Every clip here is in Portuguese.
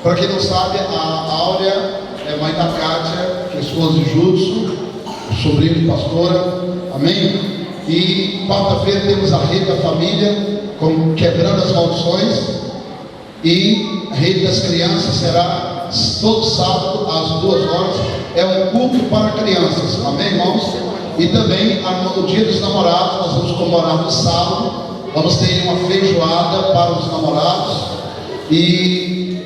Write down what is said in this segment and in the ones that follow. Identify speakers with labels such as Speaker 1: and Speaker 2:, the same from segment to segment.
Speaker 1: Para quem não sabe, a Áurea é mãe da Kátia, que é esposa de Judson, sobrinho de pastora, amém? E quarta-feira temos a rede da família, quebrando as maldições, e a rede das crianças será todo sábado às 2 horas, é um culto para crianças, amém, irmãos? E também no dia dos namorados, nós vamos comemorar no sábado, vamos ter uma feijoada para os namorados. E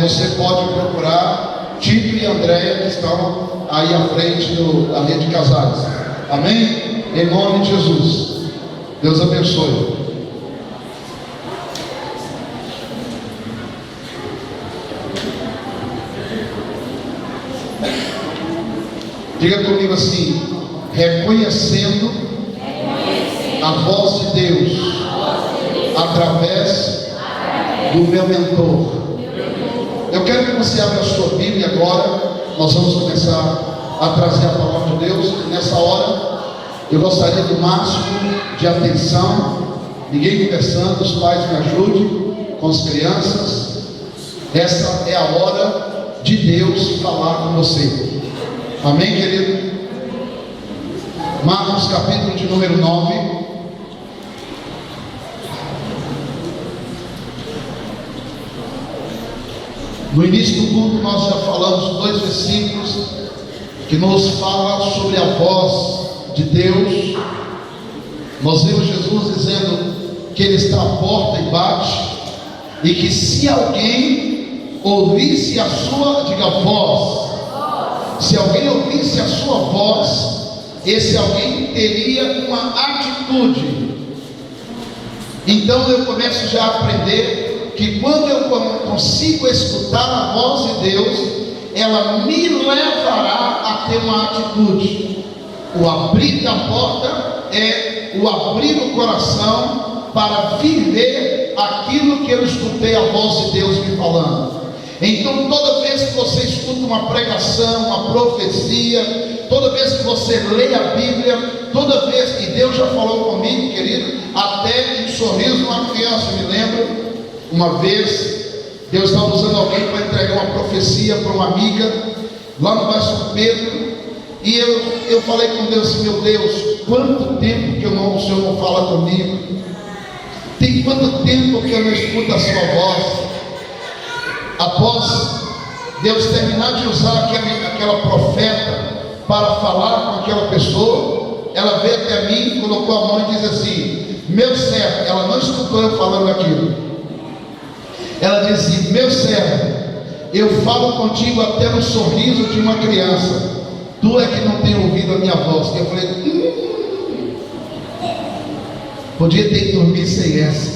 Speaker 1: você pode procurar Tito e Andréia, que estão aí à frente da rede de casais, amém? Em nome de Jesus, Deus abençoe. Diga comigo assim: reconhecendo a voz de Deus através do meu mentor. Eu quero que você abra a sua Bíblia agora. Nós vamos começar a trazer a palavra de Deus. Nessa hora eu gostaria do máximo de atenção, ninguém conversando, os pais me ajudem com as crianças. Essa é a hora de Deus falar com você, amém, querido? Marcos capítulo de número 9. No início do culto nós já falamos 2 versículos que nos falam sobre a voz de Deus. Nós vemos Jesus dizendo que Ele está à porta e bate, e que se alguém ouvisse a sua, diga voz, se alguém ouvisse a sua voz, esse alguém teria uma atitude. Então eu começo já a aprender que quando eu consigo escutar a voz de Deus, ela me levará a ter uma atitude. O abrir da porta é o abrir o coração para viver aquilo que eu escutei a voz de Deus me falando. Então toda vez que você escuta uma pregação, uma profecia, toda vez que você lê a Bíblia, toda vez que Deus já falou comigo, querido, até em sorriso de uma criança, me lembro. Uma vez, Deus estava usando alguém para entregar uma profecia para uma amiga, lá no bairro São Pedro, e eu falei com Deus assim: meu Deus, quanto tempo que o Senhor não fala comigo, tem quanto tempo que eu não escuto a sua voz. Após Deus terminar de usar aquela profeta para falar com aquela pessoa, ela veio até mim, colocou a mão e disse assim: meu servo, ela não escutou eu falando aquilo. Ela disse: meu servo, eu falo contigo até no sorriso de uma criança, tu é que não tem ouvido a minha voz. Eu falei: podia ter que dormir sem essa.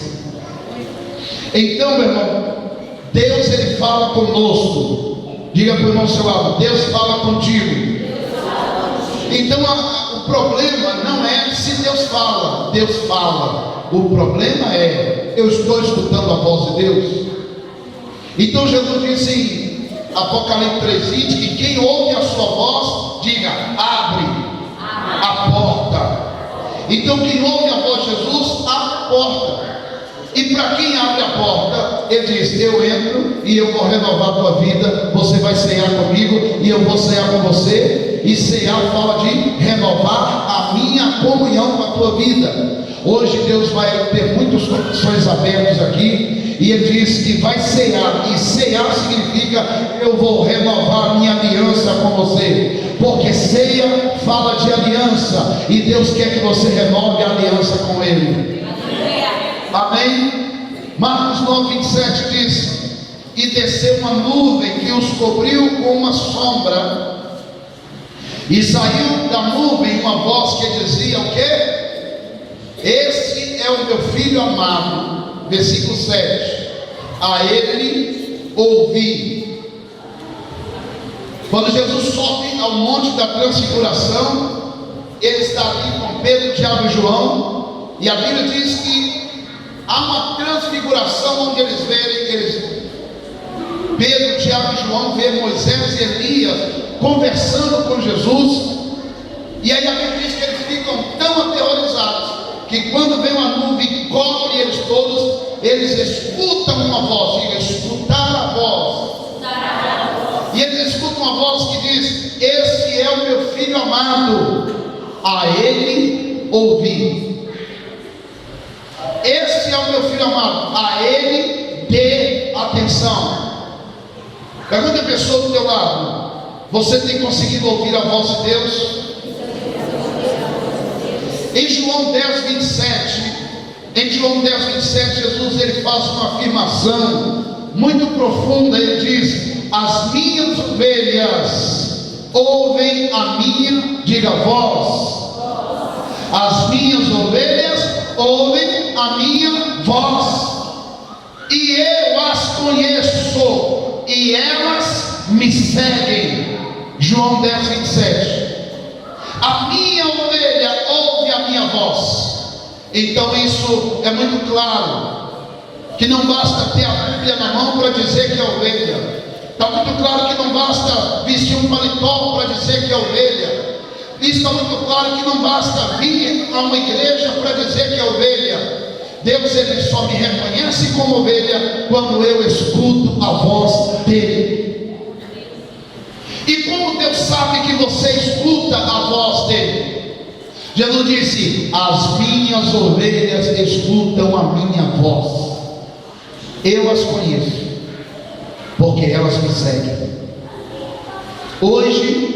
Speaker 1: Então, meu irmão, Deus, Ele fala conosco. Diga para o irmão seu lado: Deus fala contigo. Então o problema não é se Deus fala, Deus fala. O problema é: eu estou escutando a voz de Deus. Então Jesus disse em Apocalipse 3:20 que quem ouve a sua voz, diga: abre a porta. Então quem ouve a voz de Jesus, abre a porta. E para quem abre a porta, Ele diz: eu entro e eu vou renovar a tua vida, você vai cear comigo e eu vou cear com você. E cear fala de renovar a minha comunhão com a tua vida. Hoje Deus vai ter muitos corações abertos aqui, e Ele diz que vai cear, e cear significa: eu vou renovar a minha aliança com você, porque ceia fala de aliança, e Deus quer que você renove a aliança com Ele. Amém? Marcos 9:27 diz: e desceu uma nuvem que os cobriu com uma sombra, e saiu da nuvem uma voz que dizia o quê? Esse é o meu filho amado. Versículo 7: a ele ouvi. Quando Jesus sobe ao monte da transfiguração, Ele está ali com Pedro, Tiago e João, e a Bíblia diz que há uma transfiguração onde Pedro, Tiago e João vê Moisés e Elias conversando com Jesus, e aí a Bíblia diz que eles ficam tão aterrorizados que quando vem uma nuvem e cobre eles todos, eles escutam uma voz, diga, escutam filho amado, a ele ouvi. Esse é o meu filho amado, a ele dê atenção. Pergunta a pessoa do teu lado: você tem conseguido ouvir a voz de Deus? Em João 10:27, Jesus ele faz uma afirmação muito profunda. Ele diz: as minhas ovelhas ouvem a minha, diga voz. As minhas ovelhas ouvem a minha voz, e eu as conheço, e elas me seguem. João 10:27. A minha ovelha ouve a minha voz. Então isso é muito claro, que não basta ter a Bíblia na mão para dizer que é ovelha. Está muito claro que não basta vestir um paletó para dizer que é ovelha. Está muito claro que não basta vir a uma igreja para dizer que é ovelha. Deus ele só me reconhece como ovelha quando eu escuto a voz dele. E como Deus sabe que você escuta a voz dele? Jesus disse: as minhas ovelhas escutam a minha voz. Eu as conheço, porque elas me seguem. Hoje,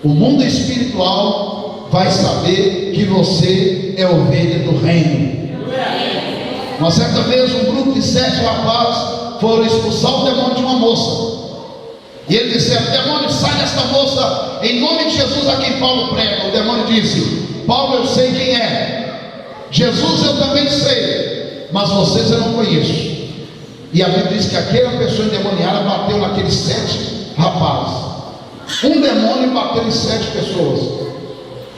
Speaker 1: o mundo espiritual vai saber que você é ovelha do reino. Uma certa vez, um grupo de 7 rapazes foram expulsar o demônio de uma moça. E ele disse: demônio, sai desta moça, em nome de Jesus a quem Paulo prega. O demônio disse: Paulo, eu sei quem é, Jesus eu também sei, mas vocês eu não conheço. E a Bíblia diz que aquela pessoa endemoniada bateu naqueles 7 rapazes. Um demônio bateu em 7 pessoas.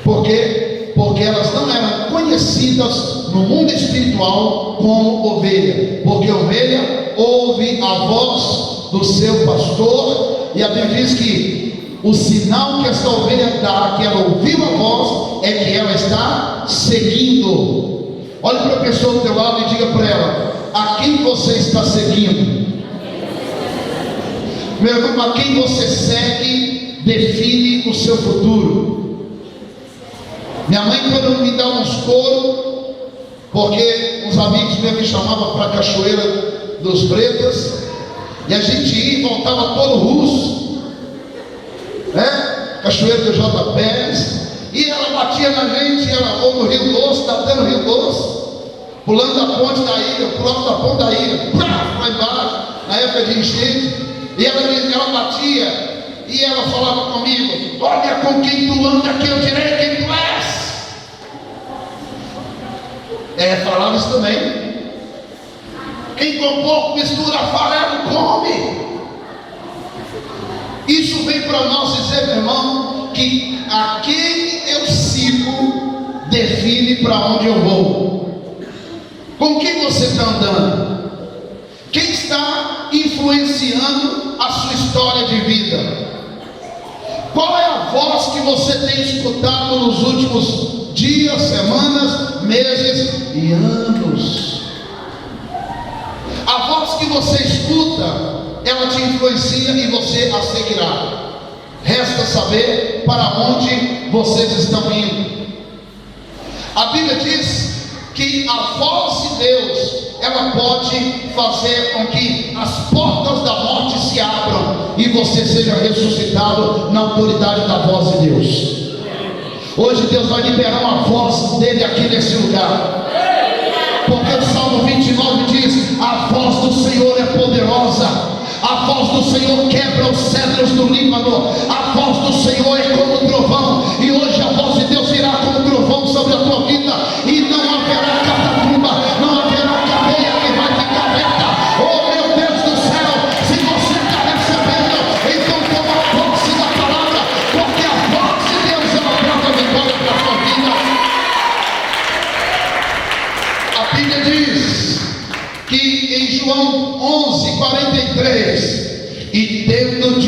Speaker 1: Por quê? Porque elas não eram conhecidas no mundo espiritual como ovelha. Porque ovelha ouve a voz do seu pastor. E a Bíblia diz que o sinal que esta ovelha dá, que ela ouviu a voz, é que ela está seguindo. Olhe para a pessoa do teu lado e diga para ela: a quem você está seguindo? Meu irmão, a quem você segue define o seu futuro. Minha mãe, quando me dá uns couro, porque os amigos meus me chamavam para a Cachoeira dos Bretas, e a gente ia e voltava todo russo, né? Cachoeira do J. Pérez, e ela batia na gente, ela, ou no Rio Doce, está até no Rio Doce, pulando da ponte da ilha, pulando da ponte da ilha, lá embaixo, na época de enchente, e ela batia, e ela falava comigo: olha com quem tu anda, que eu direi quem tu és. Falava isso também. Quem com pouco mistura farelo come. Isso vem para nós dizer, meu irmão, que a quem eu sigo define para onde eu vou. Com quem você está andando? Quem está influenciando a sua história de vida? Qual é a voz que você tem escutado nos últimos dias, semanas, meses e anos? A voz que você escuta, ela te influencia e você a seguirá. Resta saber para onde vocês estão indo. A Bíblia diz que a voz de Deus, ela pode fazer com que as portas da morte se abram e você seja ressuscitado na autoridade da voz de Deus. Hoje Deus vai liberar uma voz dele aqui nesse lugar. Porque o Salmo 29 diz: a voz do Senhor é poderosa, a voz do Senhor quebra os cedros do Líbano, a voz do Senhor é como um trovão. E hoje a voz de Deus virá como um trovão sobre a tua vida, e não haverá catacumba, não haverá cadeia que vai ficar aberta. Oh meu Deus do céu, se você está recebendo, então toma posse da palavra, porque a voz de Deus ela prova a vitória para a tua vida. A Bíblia diz que em João 11:43, e tendo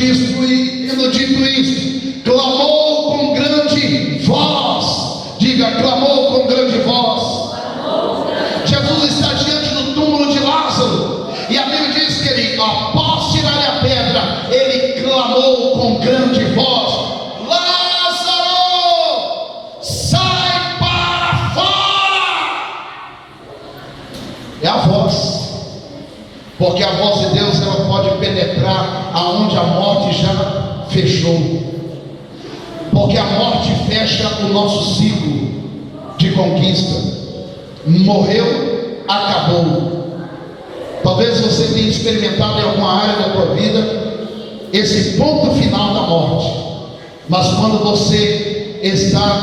Speaker 1: dito isto, clamou com grande voz. Diga: clamou com grande voz. Jesus está diante do túmulo de Lázaro, e a Bíblia diz que ele, após tirar a pedra, ele clamou com grande voz: Lázaro, Porque a voz de Deus, ela pode penetrar aonde a morte já fechou. Porque a morte fecha o nosso ciclo de conquista. Morreu, acabou. Talvez você tenha experimentado em alguma área da tua vida esse ponto final da morte. Mas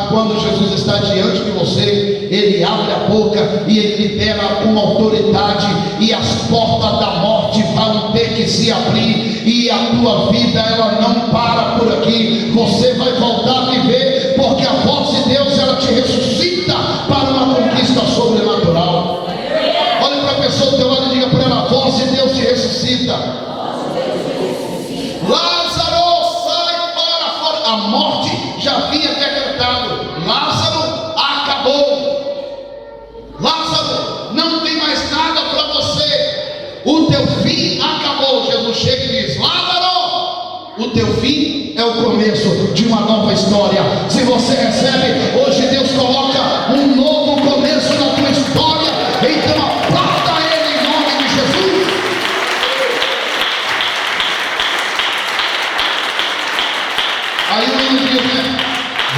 Speaker 1: quando Jesus está diante de você, Ele abre a boca e Ele libera uma autoridade, e as portas da morte vão ter que se abrir, e a tua vida, ela não para por aqui. Você vai voltar a viver, porque a voz de Deus, ela te ressuscita para uma conquista sobrenatural. Olhe para a pessoa do teu lado e diga para ela: a voz de Deus te ressuscita. Lázaro, sai para fora. A morte já havia decretado: Lázaro, acabou. Lázaro, não tem mais nada para você. O teu fim acabou. Jesus chega e diz: Lázaro, o teu fim é o começo de uma nova história. Se você recebe, hoje Deus coloca um novo começo na tua história. Então aplauda Ele em nome de Jesus. Aí o menino diz, né?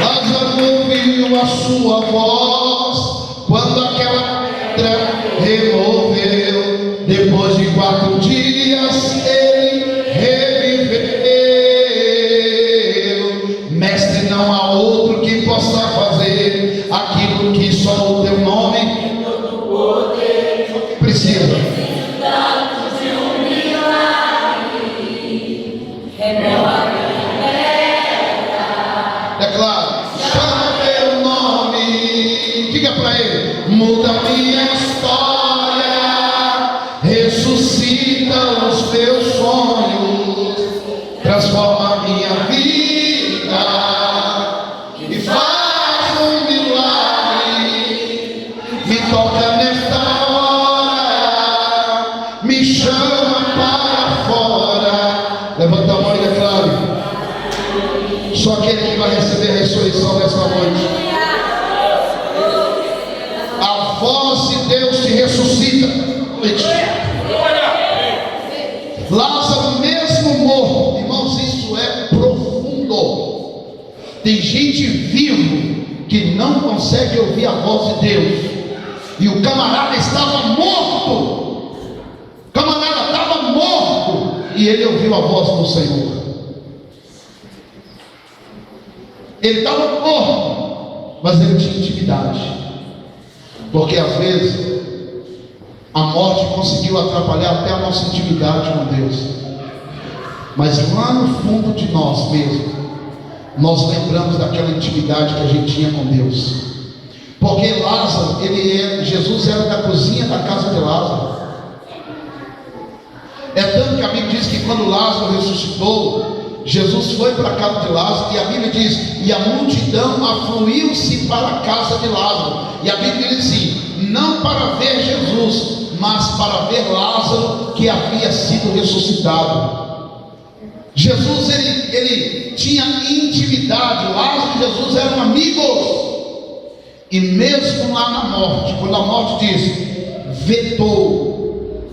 Speaker 1: Lázaro ouviu a sua voz quando aquela pedra removeu. Depois de 4 dias ele reviveu. Mestre, não há outro que possa fazer aquilo que só o teu nome precisa. Declara: chama teu nome. Diga para ele: muda minha história, ressuscita os teus sonhos, transforma minha vida e faz um milagre. Me toca nesta hora, me chama para fora. Levanta a mão e declare: só aquele que vai receber a ressurreição nesta noite. A voz de Deus te ressuscita. Lázaro mesmo morto, irmãos, isso é profundo. Tem gente vivo que não consegue ouvir a voz de Deus, e o camarada estava morto. O camarada estava morto e ele ouviu a voz do Senhor. Ele estava morto, mas ele tinha intimidade. Porque às vezes a morte conseguiu atrapalhar até a nossa intimidade com Deus. Mas lá no fundo de nós mesmos, nós lembramos daquela intimidade que a gente tinha com Deus. Porque Lázaro, Jesus era da cozinha da casa de Lázaro. É tanto que a Bíblia diz que quando Lázaro ressuscitou, Jesus foi para a casa de Lázaro, e a Bíblia diz: e a multidão afluiu-se para a casa de Lázaro. E a Bíblia diz assim: não para ver Jesus, mas para ver Lázaro, que havia sido ressuscitado. Jesus, ele tinha intimidade. Lázaro e Jesus eram amigos. E mesmo lá na morte, quando a morte diz: vetou,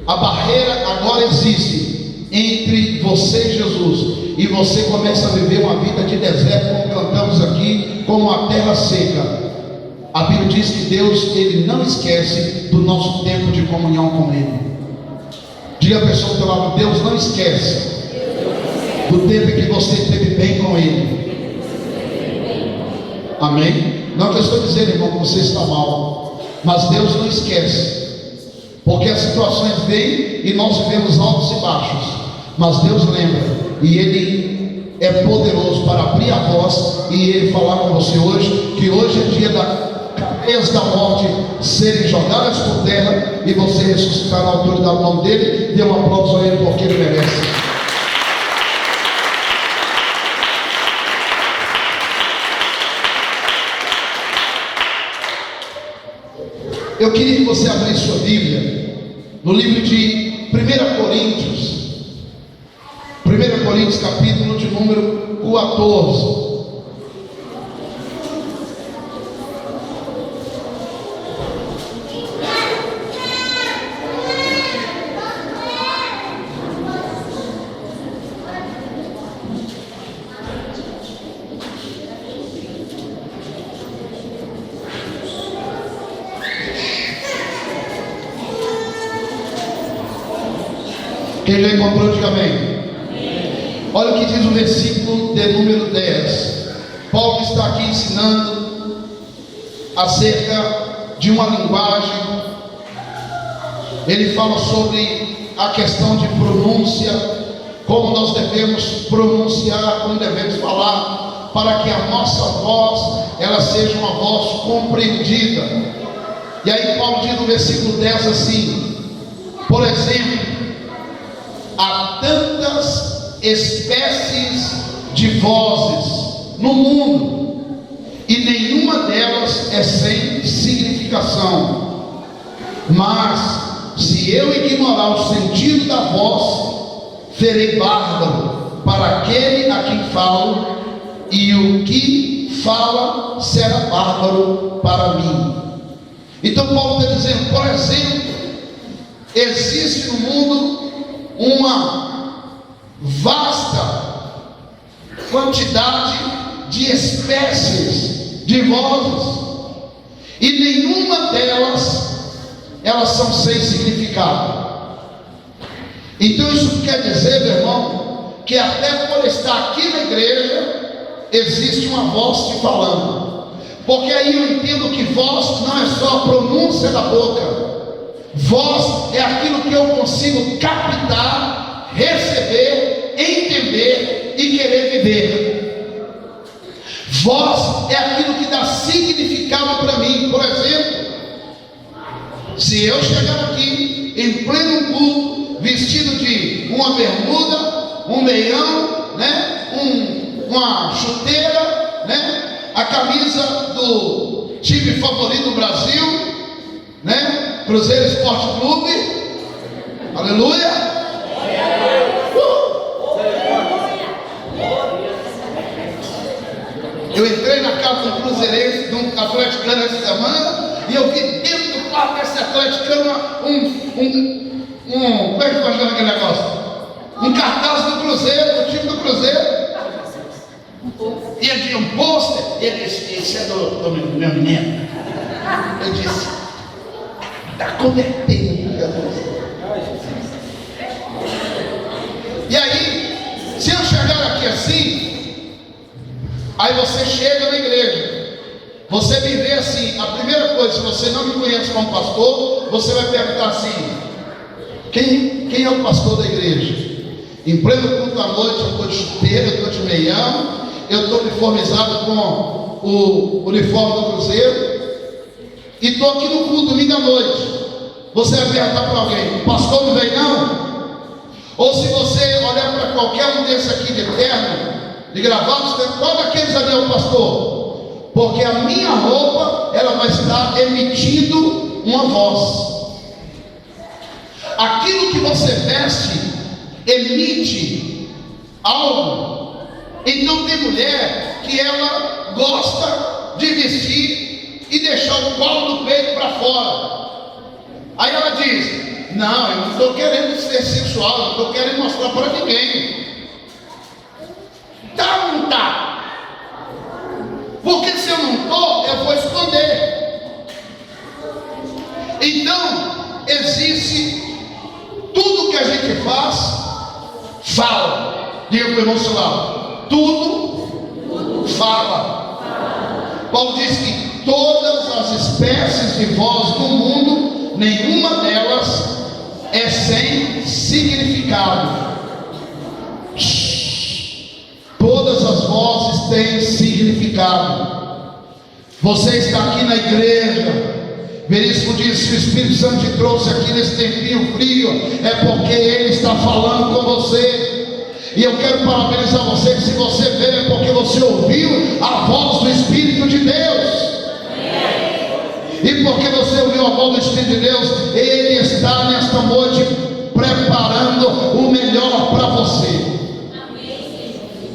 Speaker 1: a barreira agora existe entre você e Jesus, e você começa a viver uma vida de deserto, como cantamos aqui, como uma terra seca. A Bíblia diz que Deus, Ele não esquece do nosso tempo de comunhão com Ele. Diga a pessoa do teu lado: Deus não esquece do tempo em que você esteve bem com Ele. Amém? Não que eu estou dizendo, irmão, que você está mal, mas Deus não esquece, porque as situações vêm e nós vivemos altos e baixos. Mas Deus lembra, e Ele é poderoso para abrir a voz e Ele falar com você hoje, que hoje é dia da cadeias da morte serem jogadas por terra e você ressuscitar na autoridade do nome dEle. Dê um aplauso a Ele, porque Ele merece. Eu queria que você abrisse sua Bíblia no livro de 1 Coríntios. 1 Coríntios, capítulo de número 14. Quem já encontrou, diga amém. Olha o que diz o versículo de número 10. Paulo está aqui ensinando acerca de uma linguagem. Ele fala sobre a questão de pronúncia, como nós devemos pronunciar, como devemos falar, para que a nossa voz, ela seja uma voz compreendida. E aí Paulo diz no versículo 10 assim: por exemplo, há tantas espécies de vozes no mundo, e nenhuma delas é sem significação. Mas se eu ignorar o sentido da voz, serei bárbaro para aquele a quem falo, e o que fala será bárbaro para mim. Então Paulo está dizendo, por exemplo, existe no mundo uma vasta quantidade de espécies de vozes, e nenhuma delas elas são sem significado. Então isso quer dizer, meu irmão, que até por estar aqui na igreja existe uma voz te falando, porque aí eu entendo que voz não é só a pronúncia da boca. Voz é aquilo que eu consigo captar, receber, entender e querer viver. Voz é aquilo que dá significado para mim. Por exemplo, se eu chegar aqui em pleno culto, vestido de uma bermuda, um meião, uma chuteira, a camisa do time favorito do Brasil, Cruzeiro Esporte Clube, aleluia. Eu entrei na casa do cruzeirense, de um atleticano essa semana, e eu vi dentro do quarto desse atleticano como é que faz aquele negócio? Um cartaz do Cruzeiro, do time do Cruzeiro. E ele tinha um pôster, ele disse, esse é do meu menino. Eu disse, está convertendo, Jesus. E aí, se eu chegar aqui assim, aí você chega na igreja, você me vê assim, a primeira coisa, se você não me conhece como pastor, você vai perguntar assim, quem é o pastor da igreja? Em pleno culto à noite, eu estou de chuteira, eu estou de meião, eu estou uniformizado com o uniforme do Cruzeiro, e estou aqui no culto domingo à noite. Você vai perguntar para alguém, o pastor não vem não? Ou se você olhar para qualquer um desses aqui de terno, de gravata, qual daqueles ali é o pastor? Porque a minha roupa, ela vai estar emitindo uma voz. Aquilo que você veste emite algo. Então tem mulher que ela gosta de vestir e deixar o colo do peito para fora. Aí ela diz, não, eu não estou querendo ser sexual, não estou querendo mostrar para ninguém. Tá ou não tá? Porque se eu não estou, eu vou esconder. Então, existe tudo que a gente fala. Diga para o irmão seu lado, tudo fala. Paulo diz que todas as espécies de voz do mundo, nenhuma delas é sem significado. Todas as vozes têm significado. Você está aqui na igreja, Veríssimo diz, se o Espírito Santo te trouxe aqui nesse tempinho frio, é porque Ele está falando com você. E eu quero parabenizar você, que se você veio é porque você ouviu a voz do Espírito de Deus. E porque você ouviu a voz do Espírito de Deus, Ele está nesta noite preparando o melhor para você.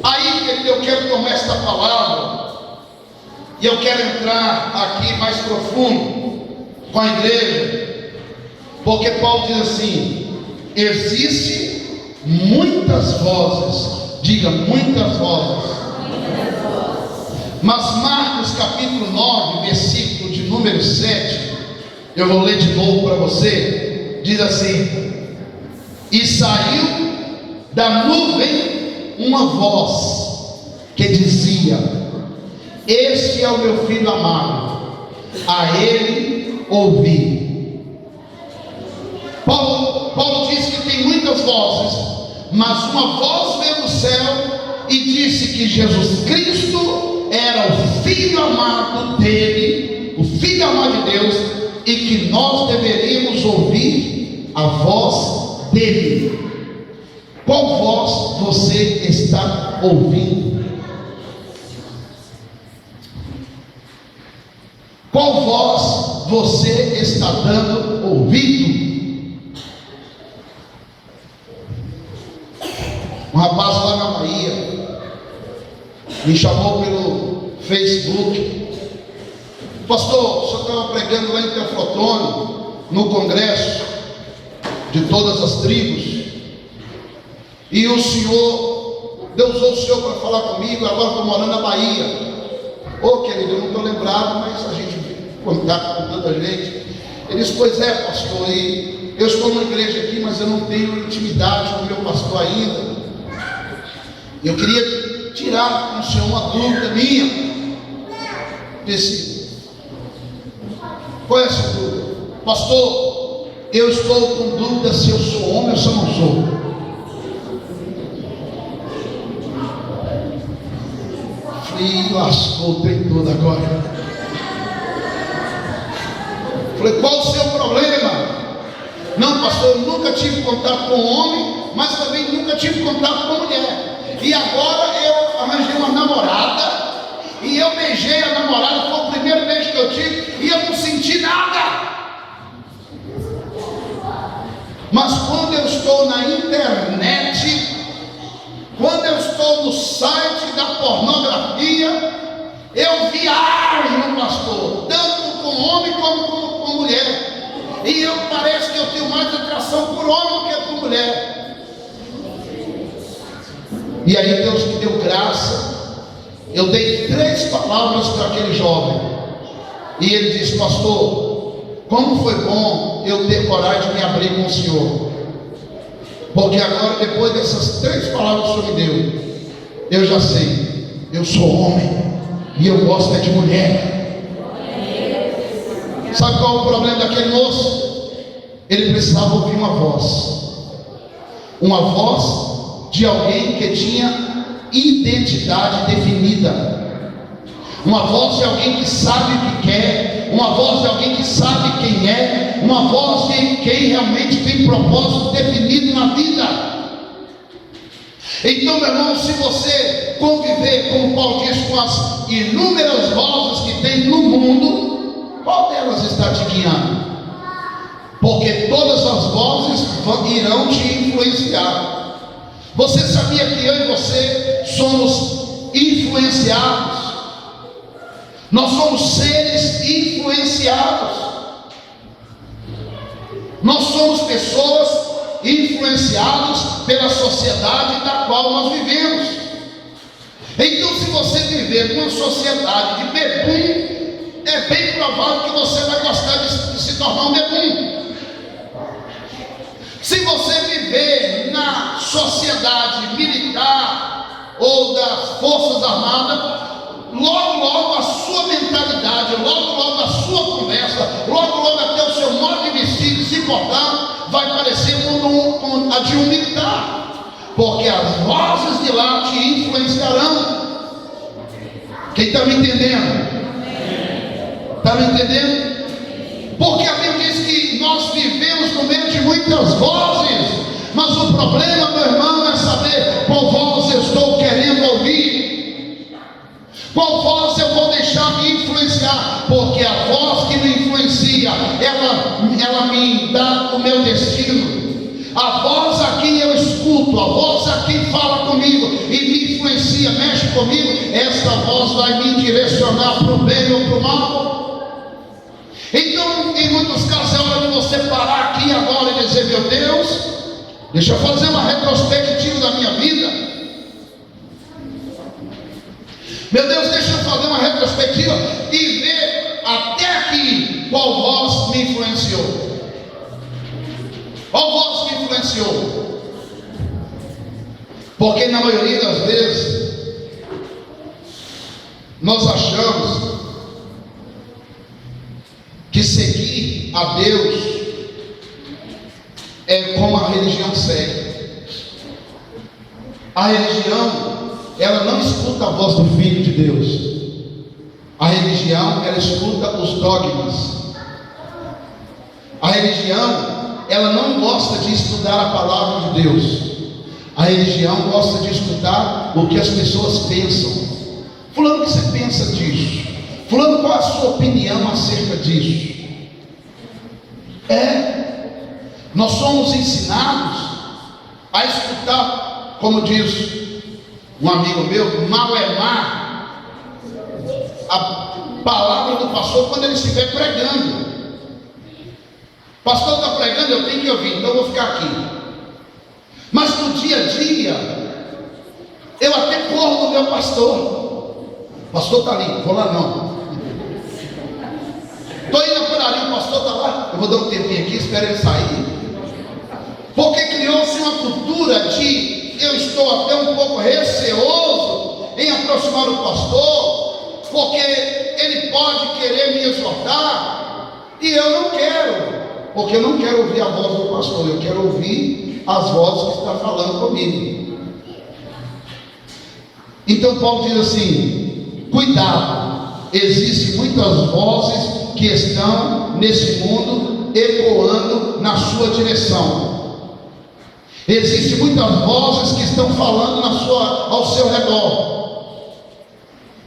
Speaker 1: Aí eu quero tomar esta palavra e eu quero entrar aqui mais profundo com a igreja, porque Paulo diz assim: existe muitas vozes, diga muitas vozes. Mas Marcos capítulo 9, versículo de número 7, eu vou ler de novo para você, diz assim: E saiu da nuvem uma voz que dizia: este é o meu filho amado, a ele ouvi. Paulo disse que tem muitas vozes, mas uma voz veio do céu e disse que Jesus Cristo era o filho amado dele, o filho amado de Deus, e que nós deveríamos ouvir a voz dele. Qual voz você está ouvindo? Qual voz você está dando ouvido? Um rapaz lá na Bahia me chamou pelo Facebook: pastor, o senhor estava pregando lá em Teoflotone, no congresso de todas as tribos, e o senhor, Deus usou o senhor para falar comigo, agora estou morando na Bahia. Ô querido, eu não estou lembrado, mas a gente contato com tanta gente. Ele disse: pois é, pastor, e eu estou numa igreja aqui, mas eu não tenho intimidade com o meu pastor ainda. Eu queria tirar com o senhor uma dúvida minha. Disse: qual é essa dúvida? Pastor, eu estou com dúvida se eu sou homem ou se eu não sou. Falei: lascou, tem tudo agora. Falei: qual o seu problema? Não, pastor, eu nunca tive contato com homem, mas também nunca tive contato com mulher. E agora eu arranjei uma namorada, e eu beijei a namorada, foi o primeiro beijo que eu tive, e eu não senti nada. Mas quando eu estou na internet, quando eu estou no site da pornografia, eu viajo, pastor, tanto com homem como com mulher, e eu parece que eu tenho mais atração por homem do que por mulher. E aí Deus me deu graça, eu dei 3 palavras para aquele jovem, e ele disse: pastor, como foi bom eu ter coragem de me abrir com o senhor, porque agora, depois dessas 3 palavras que o senhor me deu, eu já sei, eu sou homem, e eu gosto de mulher. Sabe qual é o problema daquele moço? Ele precisava ouvir uma voz de alguém que tinha identidade definida, uma voz de alguém que sabe o que quer, uma voz de alguém que sabe quem é, uma voz de quem realmente tem propósito definido na vida. Então, meu irmão, se você conviver, como Paulo diz, com as inúmeras vozes que tem no mundo, qual delas está te guiando? Porque todas as vozes irão te influenciar. Você sabia que eu e você somos influenciados? Nós somos seres influenciados. Nós somos pessoas influenciadas pela sociedade da qual nós vivemos. Então, se você viver numa sociedade de bebum, é bem provável que você vai gostar de se tornar um bebum. Se você viver na sociedade militar ou das Forças Armadas, logo a sua mentalidade, logo a sua conversa, logo até o seu modo de vestir e se portar vai parecer com a de um militar, porque as vozes de lá te influenciarão. Quem está me entendendo? Está me entendendo? Porque a Bíblia diz que nós vivemos no meio de muitas vozes, mas o problema, meu irmão, é saber qual voz eu estou querendo ouvir, qual voz eu vou deixar me influenciar, porque a voz que me influencia, ela me dá o meu destino. A voz a quem eu escuto, a voz a quem fala comigo e me influencia, mexe comigo, essa voz vai me direcionar para o bem ou para o mal. Então, em muitos casos, é hora de você parar aqui agora e dizer: meu Deus, deixa eu fazer uma retrospectiva da minha vida. Meu Deus, deixa eu fazer uma retrospectiva e ver até aqui qual voz me influenciou. Qual voz me influenciou? Porque na maioria das vezes nós achamos que seguir a Deus é como a religião segue. A religião, ela não escuta a voz do Filho de Deus. A religião, ela escuta os dogmas. A religião, ela não gosta de estudar a palavra de Deus. A religião gosta de escutar o que as pessoas pensam. Fulano, o que você pensa disso? Fulano, qual é a sua opinião acerca disso? Nós somos ensinados a escutar, como diz um amigo meu, malemar a palavra do pastor quando ele estiver pregando. O pastor está pregando, eu tenho que ouvir, então eu vou ficar aqui. Mas no dia a dia, eu até corro do meu pastor. O pastor está ali, vou lá não. Estou indo por ali, o pastor está lá, eu vou dar um tempinho aqui, espero ele sair. Porque criou-se uma cultura de eu estou até um pouco receoso em aproximar o pastor, porque ele pode querer me exortar, e eu não quero, porque eu não quero ouvir a voz do pastor, eu quero ouvir as vozes que está falando comigo. Então Paulo diz assim: cuidado, existem muitas vozes que estão nesse mundo ecoando na sua direção. Existem muitas vozes que estão falando ao seu redor.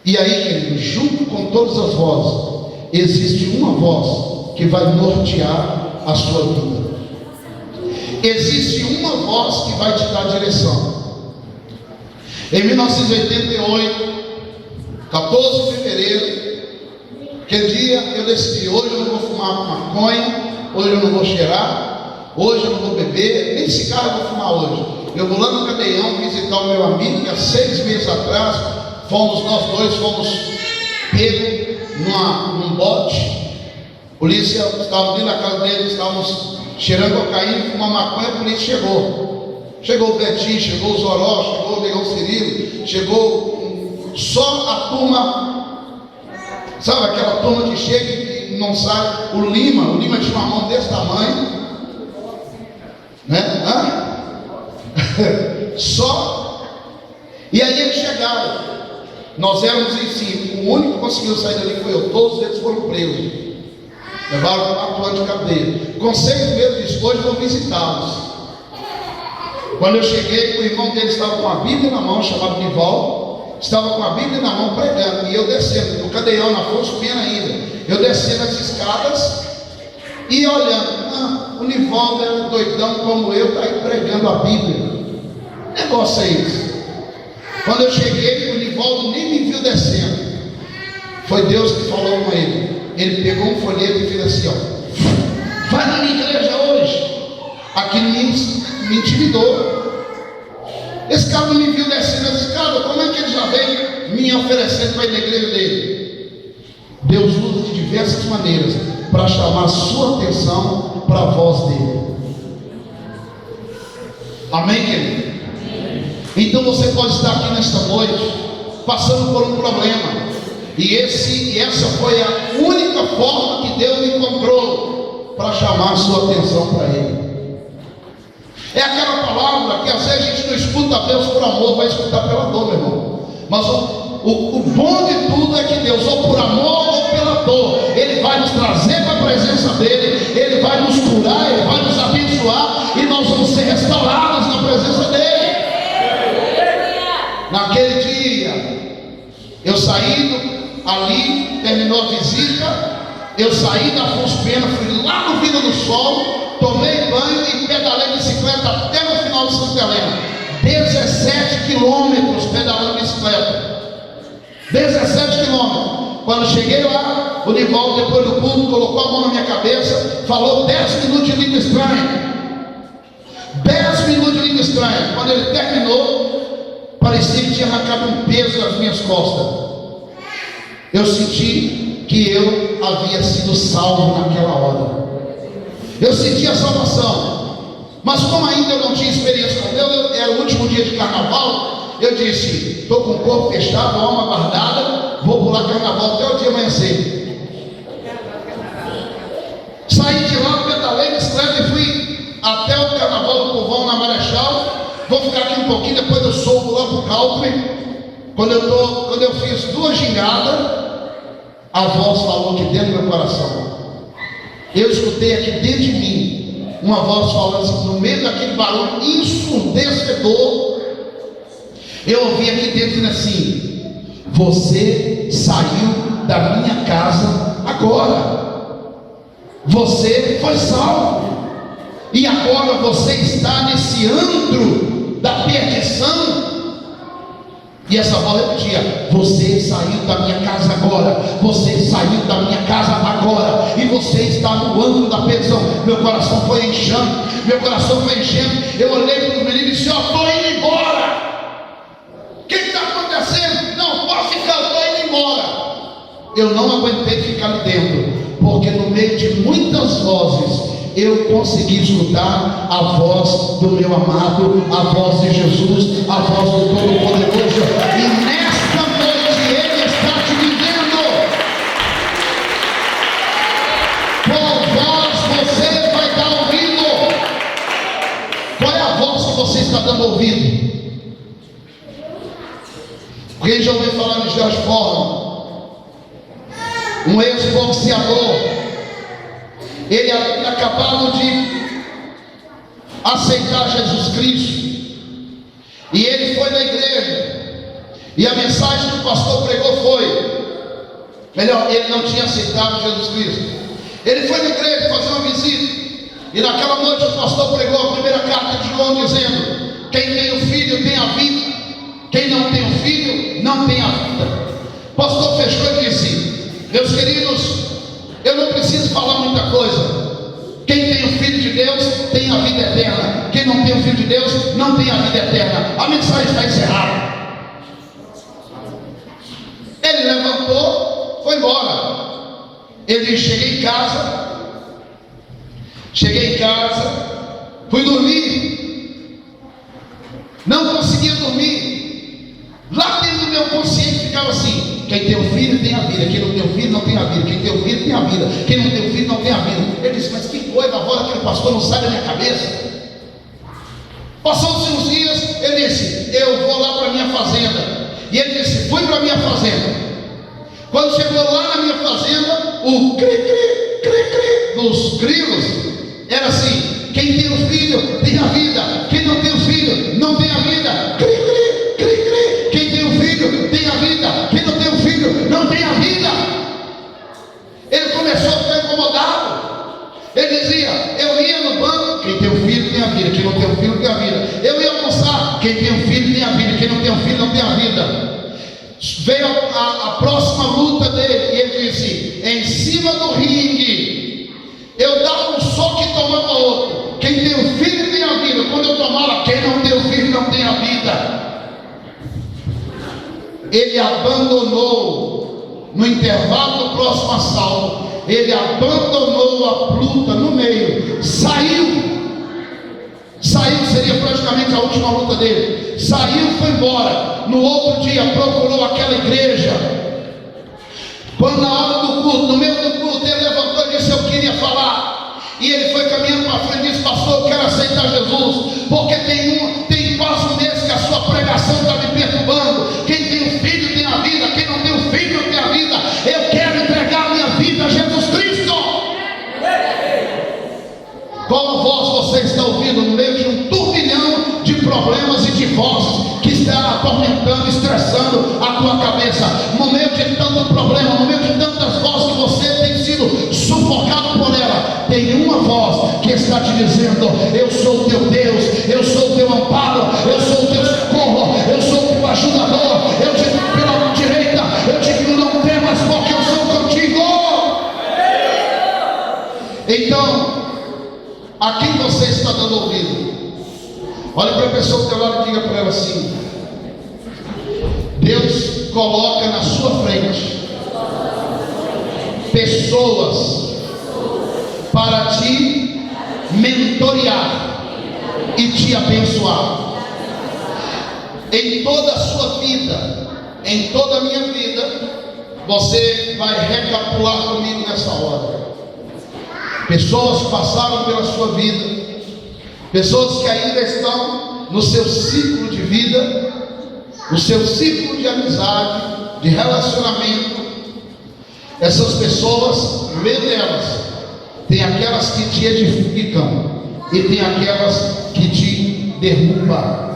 Speaker 1: E aí, querido, junto com todas as vozes, existe uma voz que vai nortear a sua vida. Existe uma voz que vai te dar direção. Em 1988, 14 de fevereiro, aquele dia eu decidi: hoje eu não vou fumar maconha, hoje eu não vou cheirar, hoje eu não vou beber, nem cigarro eu vou fumar hoje. Eu vou lá no Cadeião visitar o meu amigo, que há 6 meses atrás nós dois fomos pegos num bote. A polícia estava ali na casa dele, estávamos cheirando cocaína, fumando maconha, a polícia chegou. Chegou o Betinho, chegou o Zoró, chegou o Negão Cirilo, chegou só a turma, sabe aquela turma que chega e não sai. O Lima tinha uma mão desse tamanho, né? Só. E aí eles chegaram. Nós éramos em 5. O único que conseguiu sair dali foi eu. Todos eles foram presos. Levaram 4 anos de cadeia. Com 6 meses disse: hoje vou visitá-los. Quando eu cheguei, o irmão dele estava com a Bíblia na mão, chamado Nival. Estava com a Bíblia na mão pregando. E eu descendo, no Cadeião, na força, subindo ainda. Eu descendo as escadas e olhando. O Nivaldo era doidão como eu, está aí pregando a Bíblia. Que negócio é esse? Quando eu cheguei, o Nivaldo nem me viu descendo. Foi Deus que falou com ele. Ele pegou um folheto e fez assim: ó, vai na minha igreja hoje. Aquilo me intimidou. Esse cara não me viu descendo as escadas. Como é que ele já veio me oferecendo para ir na igreja dele? Deus usa de diversas maneiras para chamar a sua atenção para a voz dele. Amém, querido? Então você pode estar aqui nesta noite passando por um problema, e essa foi a única forma que Deus encontrou para chamar a sua atenção para Ele. É aquela palavra que às vezes a gente não escuta a Deus por amor, vai escutar pela dor, meu irmão. Mas o bom de tudo é que Deus, ou por amor ou pela dor, Ele vai nos trazer para a presença dEle, Ele vai nos curar, Ele vai nos abençoar, e nós vamos ser restaurados na presença dEle. Naquele dia, eu saí ali, terminou a visita, eu saí da Afonso Pena, fui lá no Vila do Sol, tomei banho e pedalei bicicleta até no final de Santa Helena. 17 quilômetros pedalando bicicleta. 17 quilômetros. Quando cheguei lá, o Nivaldo, depois do culto, colocou a mão na minha cabeça, falou 10 minutos de língua estranha. 10 minutos de língua estranha. Quando ele terminou, parecia que tinha arrancado um peso das minhas costas. Eu senti que eu havia sido salvo naquela hora. Eu senti a salvação. Mas como ainda eu não tinha experiência com Deus, era o último dia de carnaval, eu disse: estou com o corpo fechado, alma guardada, vou pular carnaval até o dia amanhecer. Saí de lá, pedalei, bicicleta e fui até o carnaval do Povão na Marechal. Vou ficar aqui um pouquinho, depois eu subo lá pro country. Quando eu fiz 2 gingadas, a voz falou aqui dentro do meu coração. Eu escutei aqui dentro de mim uma voz falando assim, no meio daquele barulho ensurdecedor. Eu ouvi aqui dentro dizendo assim: você saiu da minha casa agora, você foi salvo, e agora você está nesse antro da perdição. E essa voz repetia: você saiu da minha casa agora, você saiu da minha casa agora, e você está no âmbito da perdição. Meu coração foi enchendo, eu olhei para os meninos e disse: ó, estou indo embora. O que está acontecendo? Não, pode ficar, eu estou indo embora. Eu não aguentei ficar ali dentro, porque no meio de muitas vozes, eu consegui escutar a voz do meu amado, a voz de Jesus, a voz do Todo-Poderoso. E nesta noite Ele está te dizendo: qual voz você vai dar ouvido? Qual é a voz que você está dando ouvido? Quem já ouviu falar de George Foreman, um ex-boxeador? Ele havia acabado de aceitar Jesus Cristo, e ele foi na igreja, e a mensagem que o pastor pregou foi, melhor, ele não tinha aceitado Jesus Cristo. Ele foi na igreja fazer uma visita, e naquela noite o pastor pregou a primeira carta de João, dizendo: quem tem o filho tem a vida, quem não tem o filho não tem a vida. O pastor fechou e disse: meus queridos, eu não preciso falar muita coisa. Quem tem o Filho de Deus tem a vida eterna. Quem não tem o Filho de Deus não tem a vida eterna. A mensagem está encerrada. Ele levantou, foi embora. Ele disse: cheguei em casa, fui dormir, não conseguia dormir. Lá dentro do meu consciente ficava assim: quem tem o filho tem a vida, quem não tem o filho não tem a vida, quem tem o filho tem a vida, quem não tem o filho não tem a vida. Ele disse: mas que coisa, a voz daquele pastor não sai da minha cabeça. Passou-se uns dias, ele disse: eu vou lá para a minha fazenda. E ele disse: fui para a minha fazenda. Quando chegou lá na minha fazenda, o cri-cri dos grilos era assim: quem tem o filho tem a vida, quem não tem o filho não tem a vida. Cri-cri. Quem tem um filho tem a vida, quem não tem um filho não tem a vida. Ele começou a ficar incomodado. Ele dizia: eu ia no banco, quem tem um filho tem a vida, quem não tem um filho tem a vida. Eu ia almoçar, quem tem um filho tem a vida, quem não tem um filho não tem a vida. Veio a próxima luta dele, e ele disse: em cima do ringue, eu dava um soco e tomava outro. Quem tem um filho tem a vida, quando eu tomava, quem não tem um filho não tem a vida. Ele abandonou, no intervalo do próximo assalto, ele abandonou a luta no meio, saiu, seria praticamente a última luta dele, saiu, foi embora. No outro dia procurou aquela igreja, quando na hora do culto, no meio do culto, ele levantou e disse: eu queria falar. E ele foi caminhando para frente e disse: pastor, eu quero aceitar Jesus, porque tem quase um mês que a sua pregação está me perturbando. Quem tem um filho tem a vida, quem não tem um filho não tem a vida. Eu quero entregar a minha vida a Jesus Cristo. Qual voz você está ouvindo no meio de um turbilhão de problemas e de vozes que está atormentando, estressando a tua cabeça? No meio de tanto problema, no meio de tantas vozes que você tem sido sufocado por ela, tem uma voz que está te dizendo: eu sou o teu Deus, eu sou o teu amparo, eu sou o teu socorro, eu sou o teu ajudador. Eu te digo pela direita, eu te digo: não temas, porque eu sou contigo. Então, a quem você está dando ouvido? Olha para a pessoa que tem lado e diga para ela assim: Deus coloca na sua frente pessoas para te mentorear e te abençoar. Em toda a sua vida, em toda a minha vida, você vai recapitular comigo nessa hora. Pessoas passaram pela sua vida, pessoas que ainda estão no seu ciclo de vida, no seu ciclo de amizade, de relacionamento. Essas pessoas, no meio delas, tem aquelas que te edificam e tem aquelas que te derrubam.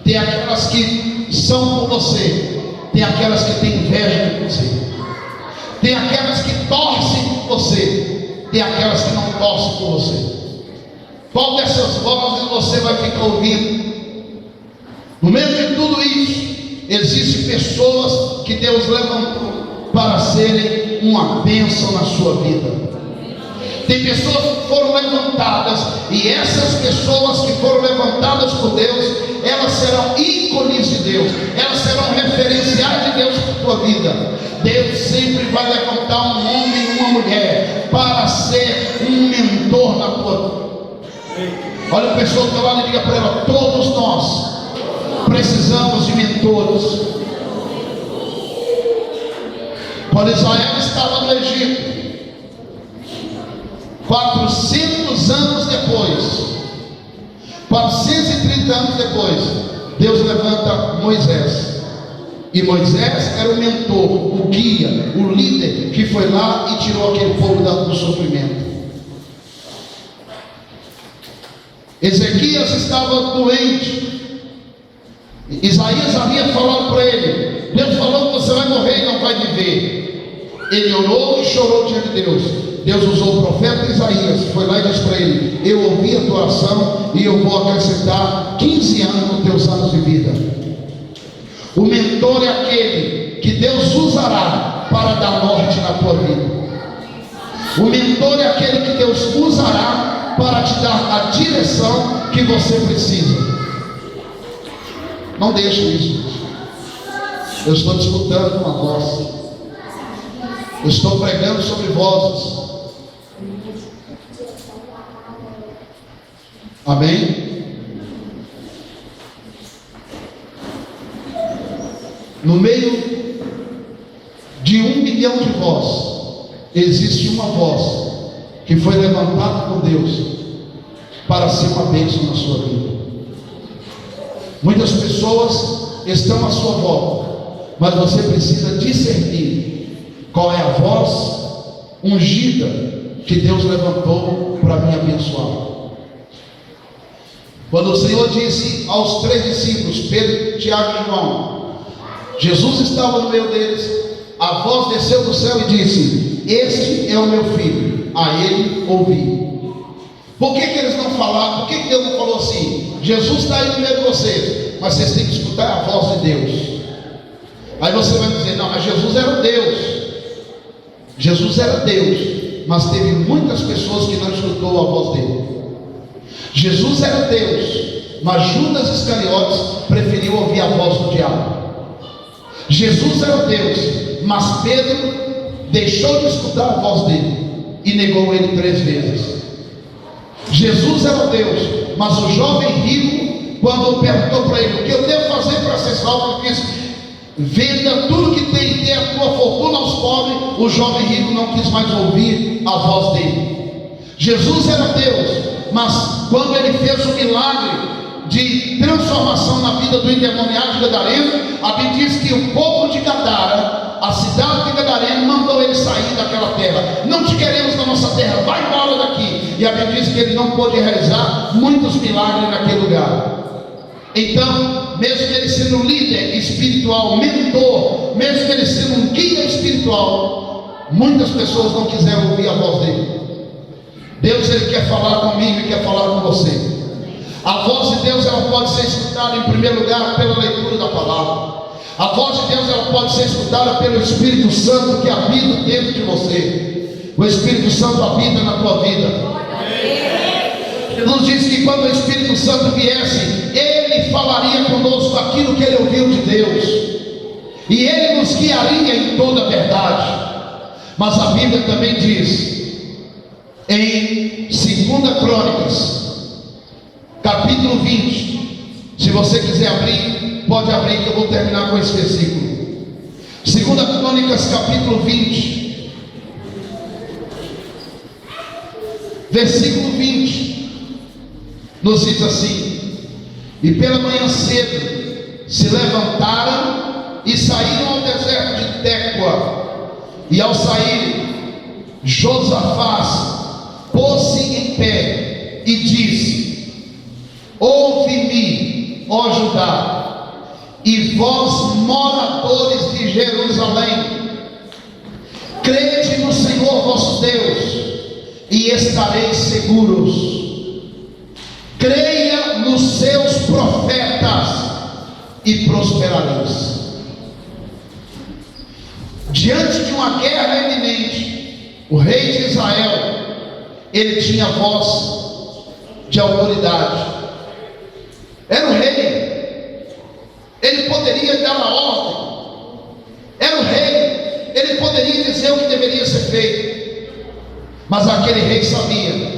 Speaker 1: Tem aquelas que são por você, tem aquelas que têm inveja de você, tem aquelas que torcem por você, tem aquelas que não torcem por você. Qual dessas vozes você vai ficar ouvindo? No meio de tudo isso, existem pessoas que Deus levantou para serem uma bênção na sua vida. Tem pessoas que foram levantadas, e essas pessoas que foram levantadas por Deus, elas serão ícones de Deus, elas serão referenciais de Deus para a tua vida. Deus sempre vai levantar um homem e uma mulher para ser um mentor na tua vida. Olha a pessoa que está lá e diga para ela: todos nós precisamos de mentores. Quando Israel estava no Egito, 400 anos depois, 430 anos depois, Deus levanta Moisés. E Moisés era o mentor, o guia, o líder que foi lá e tirou aquele povo do sofrimento. Ezequias estava doente. Isaías havia falado para ele: Deus falou que você vai morrer e não vai viver. Ele orou e chorou diante de Deus. Deus usou o profeta Isaías, foi lá e disse para ele: eu ouvi a tua oração e eu vou acrescentar 15 anos nos teus anos de vida. O mentor é aquele que Deus usará para dar norte na tua vida. O mentor é aquele que Deus usará para te dar a direção que você precisa. Não deixe isso. Eu estou disputando uma voz. Eu estou pregando sobre vozes. Amém? No meio de 1 milhão de vozes, existe uma voz que foi levantada por Deus para ser uma bênção na sua vida. Muitas pessoas estão à sua volta, mas você precisa discernir qual é a voz ungida que Deus levantou para me abençoar. Quando o Senhor disse aos 3 discípulos, Pedro, Tiago e João, Jesus estava no meio deles, a voz desceu do céu e disse: este é o meu filho, a ele ouvi. Por que eles não falaram? Por que Deus não falou assim: Jesus está aí no meio de vocês, mas vocês têm que escutar a voz de Deus? Aí você vai dizer: não, mas Jesus era Deus. Jesus era Deus, mas teve muitas pessoas que não escutou a voz dele. Jesus era Deus, mas Judas Iscariotes preferiu ouvir a voz do diabo. Jesus era Deus, mas Pedro deixou de escutar a voz dele e negou ele 3 vezes. Jesus era Deus, mas o jovem rico, quando perguntou para ele: o que eu devo fazer para ser salvo? Ele disse: venda tudo que tem e dê a tua fortuna aos pobres. O jovem rico não quis mais ouvir a voz dele. Jesus era Deus, mas quando ele fez o milagre de transformação na vida do endemoniado gadareno, a Bíblia diz que o povo de Gadara, a cidade de Gadareno, mandou ele sair daquela terra. Não te queremos na nossa terra, vai embora daqui. E a Bíblia diz que ele não pôde realizar muitos milagres naquele lugar. Então, mesmo ele sendo líder espiritual, mentor, mesmo ele sendo um guia espiritual, muitas pessoas não quiseram ouvir a voz dele. Deus, ele quer falar comigo e quer falar com você. A voz de Deus, ela pode ser escutada em primeiro lugar pela leitura da palavra. A voz de Deus, ela pode ser escutada pelo Espírito Santo que habita dentro de você. O Espírito Santo habita na tua vida. Jesus disse que quando o Espírito Santo viesse, ele falaria conosco aquilo que ele ouviu de Deus, e ele nos guiaria em toda a verdade. Mas a Bíblia também diz em 2 Crônicas, capítulo 20, se você quiser abrir, pode abrir que eu vou terminar com esse versículo. 2 Crônicas capítulo 20, versículo 20, nos diz assim: e pela manhã cedo se levantaram e saíram ao deserto de Tecoa, e ao sair, Josafás pôs-se em pé e disse: ouve-me, ó Judá, e vós moradores de Jerusalém, crede no Senhor vosso Deus e estareis seguros. Creia nos seus profetas e prosperareis. Diante de uma guerra iminente, o rei de Israel, ele tinha voz de autoridade. Era o rei. Ele poderia dar uma ordem. Era o rei. Ele poderia dizer o que deveria ser feito. Mas aquele rei sabia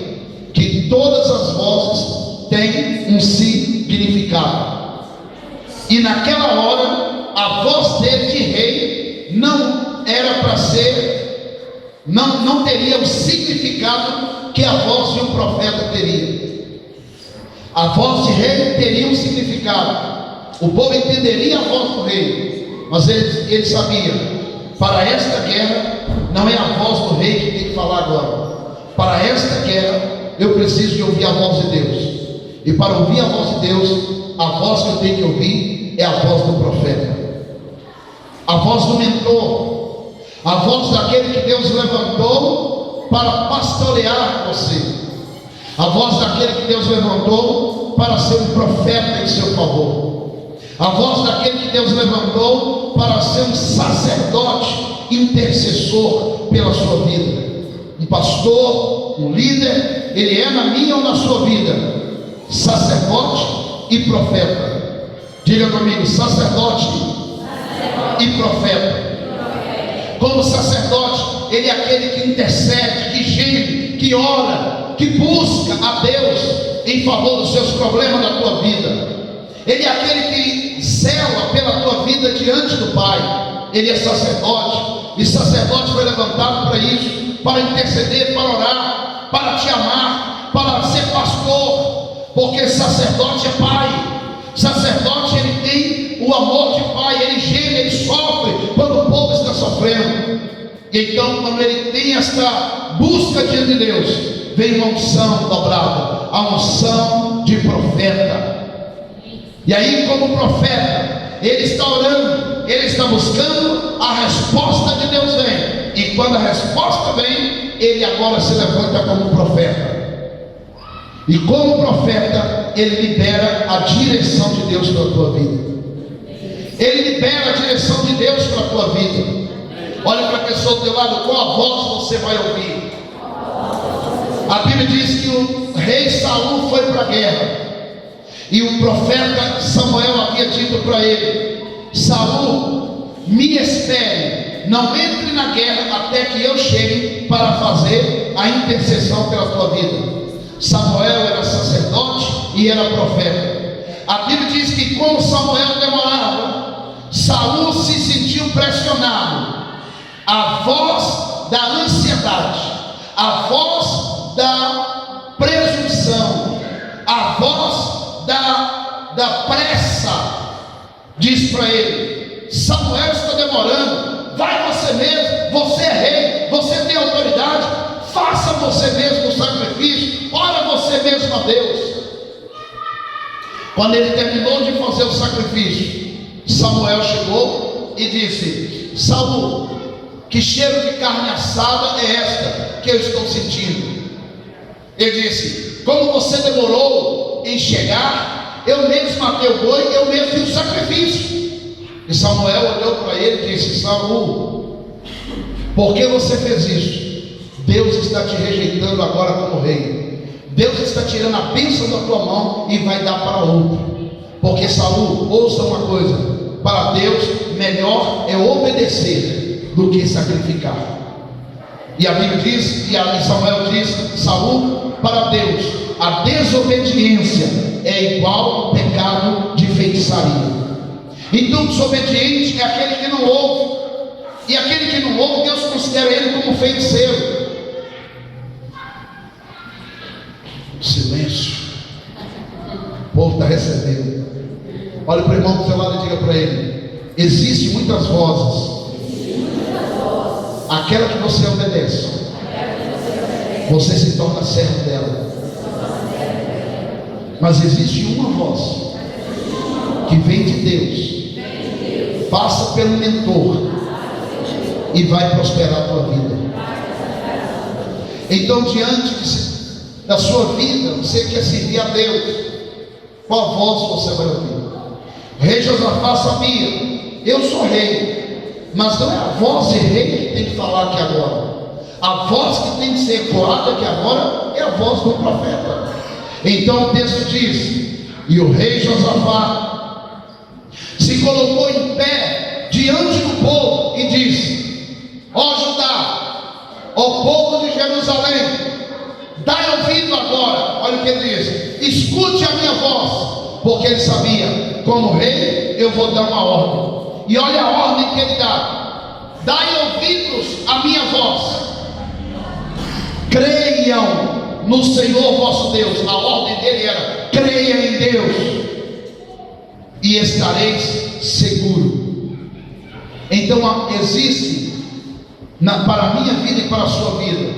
Speaker 1: que todas as vozes têm um significado. E naquela hora, a voz dele de rei não era para ser, não teria o significado que a voz de um profeta teria. A voz de rei teria um significado. O povo entenderia a voz do rei, mas ele sabia: para esta guerra, não é a voz do rei que tem que falar agora. Para esta guerra, eu preciso de ouvir a voz de Deus. E para ouvir a voz de Deus, a voz que eu tenho que ouvir é a voz do profeta, a voz do mentor, a voz daquele que Deus levantou para pastorear você, a voz daquele que Deus levantou para ser um profeta em seu favor, a voz daquele que Deus levantou para ser um sacerdote intercessor pela sua vida. Um pastor, um líder, ele é na minha ou na sua vida sacerdote e profeta. Diga comigo: sacerdote e profeta. Como sacerdote, ele é aquele que intercede, que geme, que ora, que busca a Deus em favor dos seus problemas da tua vida. Ele é aquele que zela pela tua vida diante do Pai. Ele é sacerdote, e sacerdote foi levantado para isso, para interceder, para orar, para te amar, para ser pastor, porque sacerdote é pai. Sacerdote, ele tem o amor de pai, ele geme, ele sofre quando o povo está sofrendo. E então, quando ele tem esta busca diante de Deus, vem uma unção dobrada, a unção de profeta. E aí, como profeta, ele está orando, ele está buscando, a resposta de Deus vem. E quando a resposta vem, ele agora se levanta como profeta. E como profeta, ele libera a direção de Deus para a tua vida. Ele libera a direção de Deus para a tua vida. Olha para a pessoa do teu lado: qual a voz você vai ouvir? A Bíblia diz que o rei Saul foi para a guerra, e o profeta Samuel havia dito para ele: Saul, me espere, não entre na guerra até que eu chegue para fazer a intercessão pela tua vida. Samuel era sacerdote e era profeta. A Bíblia diz que como Samuel demorava, Saul se sentiu pressionado. A voz da ansiedade, a voz da presunção, a voz da pressa, diz para ele: Samuel está demorando, vai você mesmo, você é rei, você tem autoridade, faça você mesmo o sacrifício, ora você mesmo a Deus. Quando ele terminou de fazer o sacrifício, Samuel chegou e disse: Saul, que cheiro de carne assada é esta que eu estou sentindo? Ele disse: como você demorou em chegar, eu mesmo matei o boi, eu mesmo fiz o sacrifício. E Samuel olhou para ele e disse: Saul, por que você fez isso? Deus está te rejeitando agora como rei. Deus está tirando a bênção da tua mão e vai dar para outro. Porque Saul, ouça uma coisa: para Deus melhor é obedecer do que sacrificar. E a Bíblia diz, e Samuel diz: Saul, para Deus a desobediência é igual ao pecado de feitiçaria. Então, desobediente é aquele que não ouve. E aquele que não ouve, Deus considera ele como feiticeiro. Silêncio. O povo está recebendo. Olha para o irmão do seu lado e diga para ele: existem muitas vozes. Aquela que você obedece, você se torna servo dela. Mas existe uma voz que vem de Deus, passa pelo mentor e vai prosperar a tua vida. Então, diante da sua vida, você quer servir a Deus, qual voz você vai ouvir? O rei Josafá sabia: eu sou rei, mas não é a voz de rei que tem que falar aqui agora. A voz que tem que ser ecoada aqui agora é a voz do profeta. Então o texto diz: e o rei Josafá se colocou em pé diante do povo e disse: ó Judá, ó povo de Jerusalém, dai ouvido agora. Olha o que ele diz: escute a minha voz. Porque ele sabia: como rei eu vou dar uma ordem. E olha a ordem que ele dá: dai ouvidos à minha voz, creiam no Senhor vosso Deus. A ordem dele era: creia em Deus e estareis seguro. Então existe para a minha vida e para a sua vida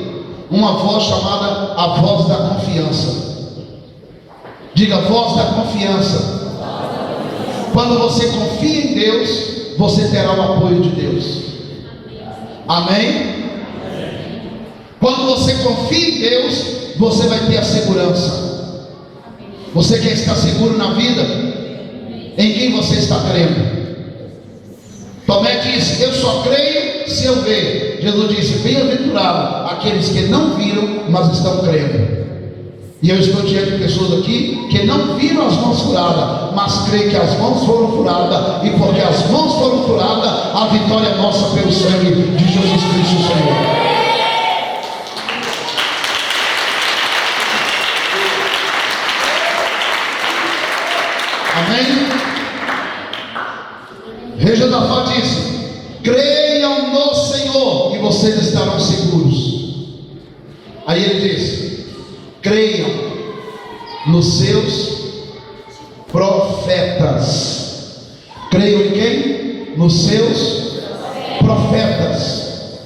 Speaker 1: uma voz chamada a voz da confiança. Diga: voz da confiança. Quando você confia em Deus, você terá o apoio de Deus. Amém? Quando você confia em Deus, você vai ter a segurança. Você quer estar seguro na vida? Em quem você está crendo? Tomé disse: eu só creio se eu ver. Jesus disse: bem-aventurado aqueles que não viram, mas estão crendo. E eu estou diante de pessoas aqui que não viram as mãos furadas, mas creem que as mãos foram furadas, e porque as mãos foram furadas, a vitória é nossa pelo sangue de Jesus Cristo, Senhor. Amém? Rei Josafá disse: creiam no Senhor e vocês estarão seguros. Aí ele disse: creiam nos seus profetas. Creiam em quem? Nos seus profetas.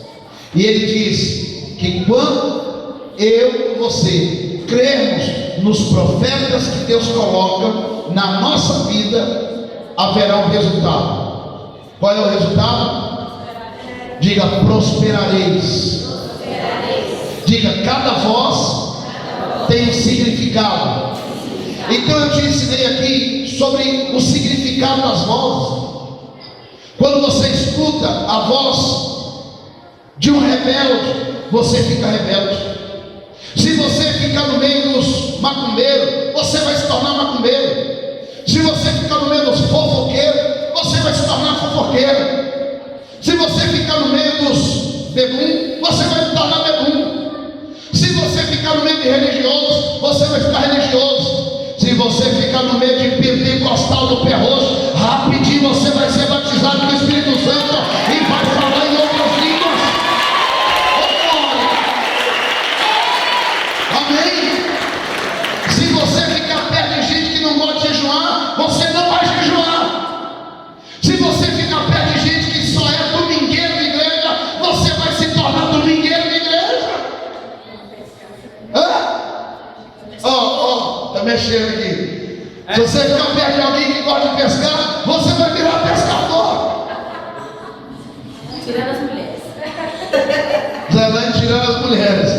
Speaker 1: E ele diz que quando eu e você cremos nos profetas que Deus coloca na nossa vida, haverá um resultado. Qual é o resultado? Diga: prosperareis. Diga: cada voz tem um significado. Então eu te ensinei aqui sobre o significado das vozes. Quando você escuta a voz de um rebelde, você fica rebelde. Se você ficar no meio dos macumbeiros, você vai se tornar macumbeiro. Se você ficar no meio dos fofoqueiros, você vai se tornar fofoqueiro. Se você ficar no meio dos bebum, você vai se tornar bebum. Se você ficar no meio de religiosos, você vai ficar religioso. Se você ficar no meio de pentecostal do pé roxo, rapidinho você vai ser batizado com o Espírito Santo e vai falar em outras línguas. Amém? Se você ficar perto de gente que não gosta de jejuar, você não vai jejuar. Se você ficar perto de gente que só é domingueiro de igreja, você vai se tornar domingueiro de igreja. Está mexendo aqui. Se você ficar perto de alguém que gosta de pescar, você vai virar pescador.
Speaker 2: Tirando as mulheres.
Speaker 1: Você vai tirando as mulheres.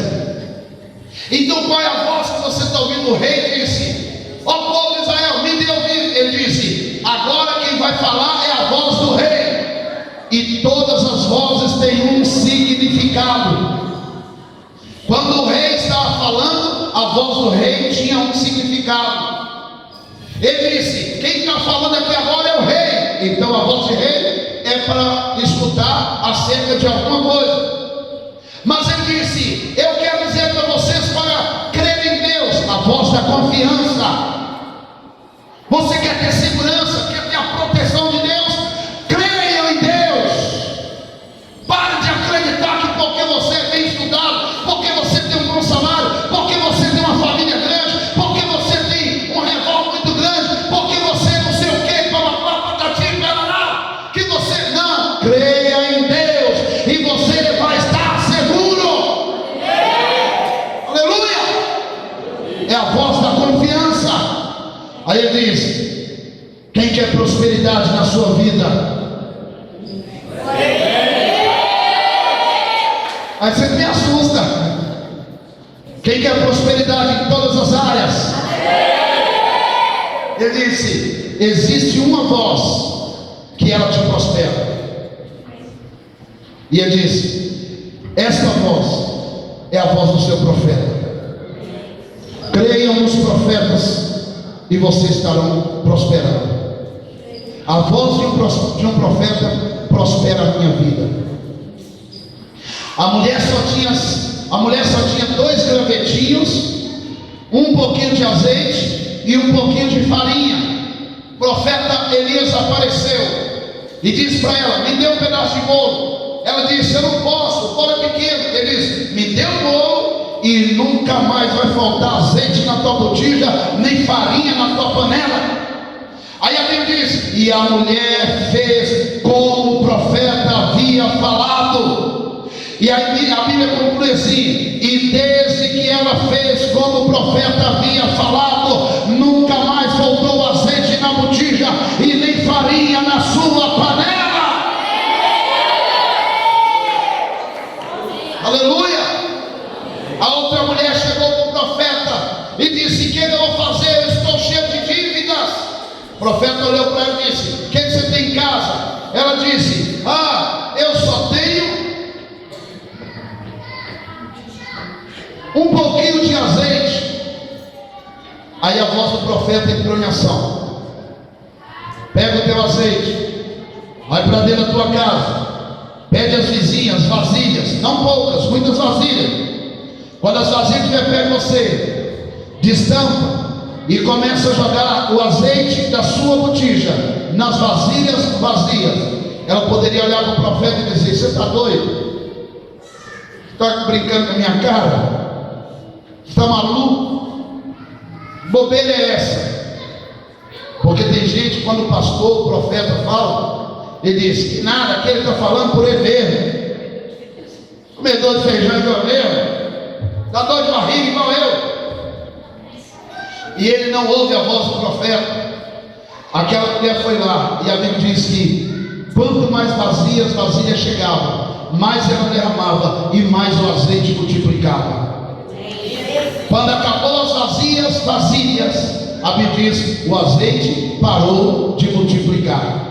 Speaker 1: Então qual é a voz que você está ouvindo? O rei disse: ó povo de Israel, me dê ouvido. Ele disse: agora quem vai falar é a voz do rei. E todas as vozes têm um significado. Quando o rei estava falando, a voz do rei tinha um significado. Ele disse: quem está falando aqui agora é o rei. Então a voz de rei é para escutar acerca de alguma coisa. Mas ele disse: eu quero dizer para vocês para crer em Deus. A voz da confiança. Você quer ter segurança, quer ter a proteção de Deus? prosperidade na sua vida? Aí você me assusta. Quem quer prosperidade em todas as áreas? Ele disse: existe uma voz que ela te prospera. E ele disse: esta voz é a voz do seu profeta. Creiam nos profetas e vocês estarão prosperando. A voz de um profeta prospera a minha vida. A mulher só tinha 2 gravetinhos, um pouquinho de azeite e um pouquinho de farinha. O profeta Elias apareceu e disse para ela: me dê um pedaço de bolo. Ela disse: eu não posso, o bolo é pequeno. Ele disse: me dê o bolo e nunca mais vai faltar azeite na tua botija, nem farinha na tua panela. Aí a Bíblia diz: e a mulher fez como o profeta havia falado. E aí a Bíblia conclui assim: e desde que ela fez como o profeta havia falado, nunca mais faltou azeite na botija e nem farinha na sua panela. Aleluia! A outra mulher chegou para o profeta e disse: o que eu vou fazer? Eu estou cheio de dívidas. O profeta olhou para ela e disse: o que você tem em casa? Ela disse: eu só tenho um pouquinho de azeite. Aí a voz do profeta entrou em ação: pega o teu azeite, vai para dentro da tua casa, pede às vizinhas vasilhas, não poucas, muitas vasilhas. Quando as vasilhas estiver perto de você, destampa e começa a jogar o azeite da sua botija nas vasilhas vazias. Ela poderia olhar para o profeta e dizer: você está doido? Está brincando com a minha cara? Está maluco? Bobeira é essa? Porque tem gente, quando o pastor, o profeta fala, ele diz que nada, que ele está falando por ele mesmo. Comedor de feijão igual eu, dá dor de barriga igual eu. E ele não ouve a voz do profeta. Aquela mulher foi lá, e a Bíblia diz que quanto mais vazias chegavam, mais ela derramava e mais o azeite multiplicava. Quando acabou as vasilhas, a Bíblia diz: o azeite parou de multiplicar.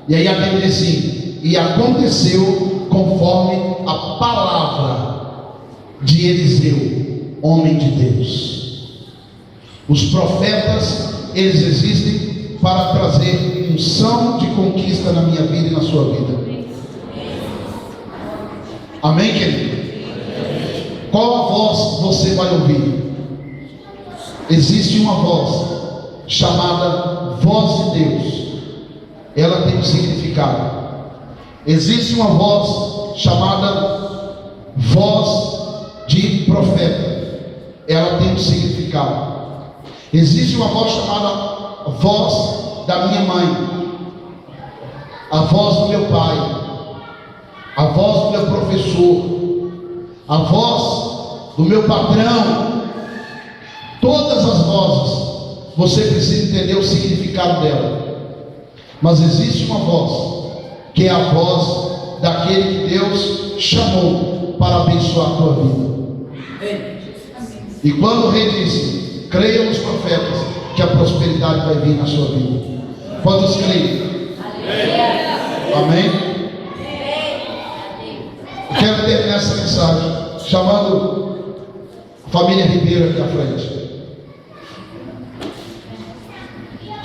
Speaker 1: E aí a Bíblia diz assim: e aconteceu conforme a palavra de Eliseu, homem de Deus. Os profetas, eles existem para trazer unção de conquista na minha vida e na sua vida. Amém, querido? Qual a voz você vai ouvir? Existe uma voz chamada voz de Deus. Ela tem um significado. Existe uma voz chamada voz de profeta. Ela tem um significado. Existe uma voz chamada voz da minha mãe, a voz do meu pai, a voz do meu professor, a voz do meu patrão. Todas as vozes, você precisa entender o significado dela. Mas existe uma voz, que é a voz daquele que Deus chamou para abençoar a tua vida. E quando o rei disse: creiam nos profetas, que a prosperidade vai vir na sua vida. Quantos creem? Amém? Eu quero terminar essa mensagem chamando a família Ribeiro aqui à frente.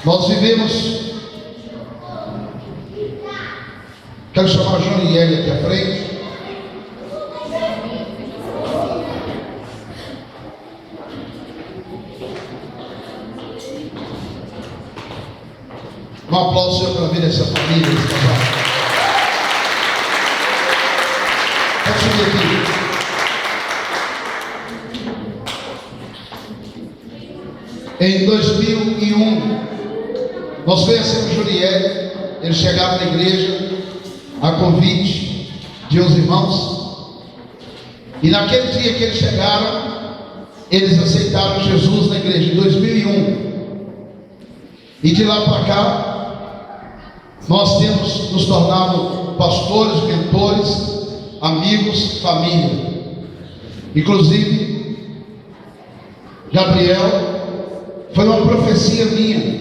Speaker 1: Nós vivemos. Quero chamar a Joniele aqui à frente. Um aplauso para ver essa família, esse casal. Pode subir aqui. Em 2001, nós conhecemos Juriel. Eles chegaram na igreja a convite de uns irmãos. E naquele dia que eles chegaram, eles aceitaram Jesus na igreja, em 2001. E de lá para cá, Nós temos nos tornado pastores, mentores, amigos, família. Inclusive, Gabriel foi uma profecia minha,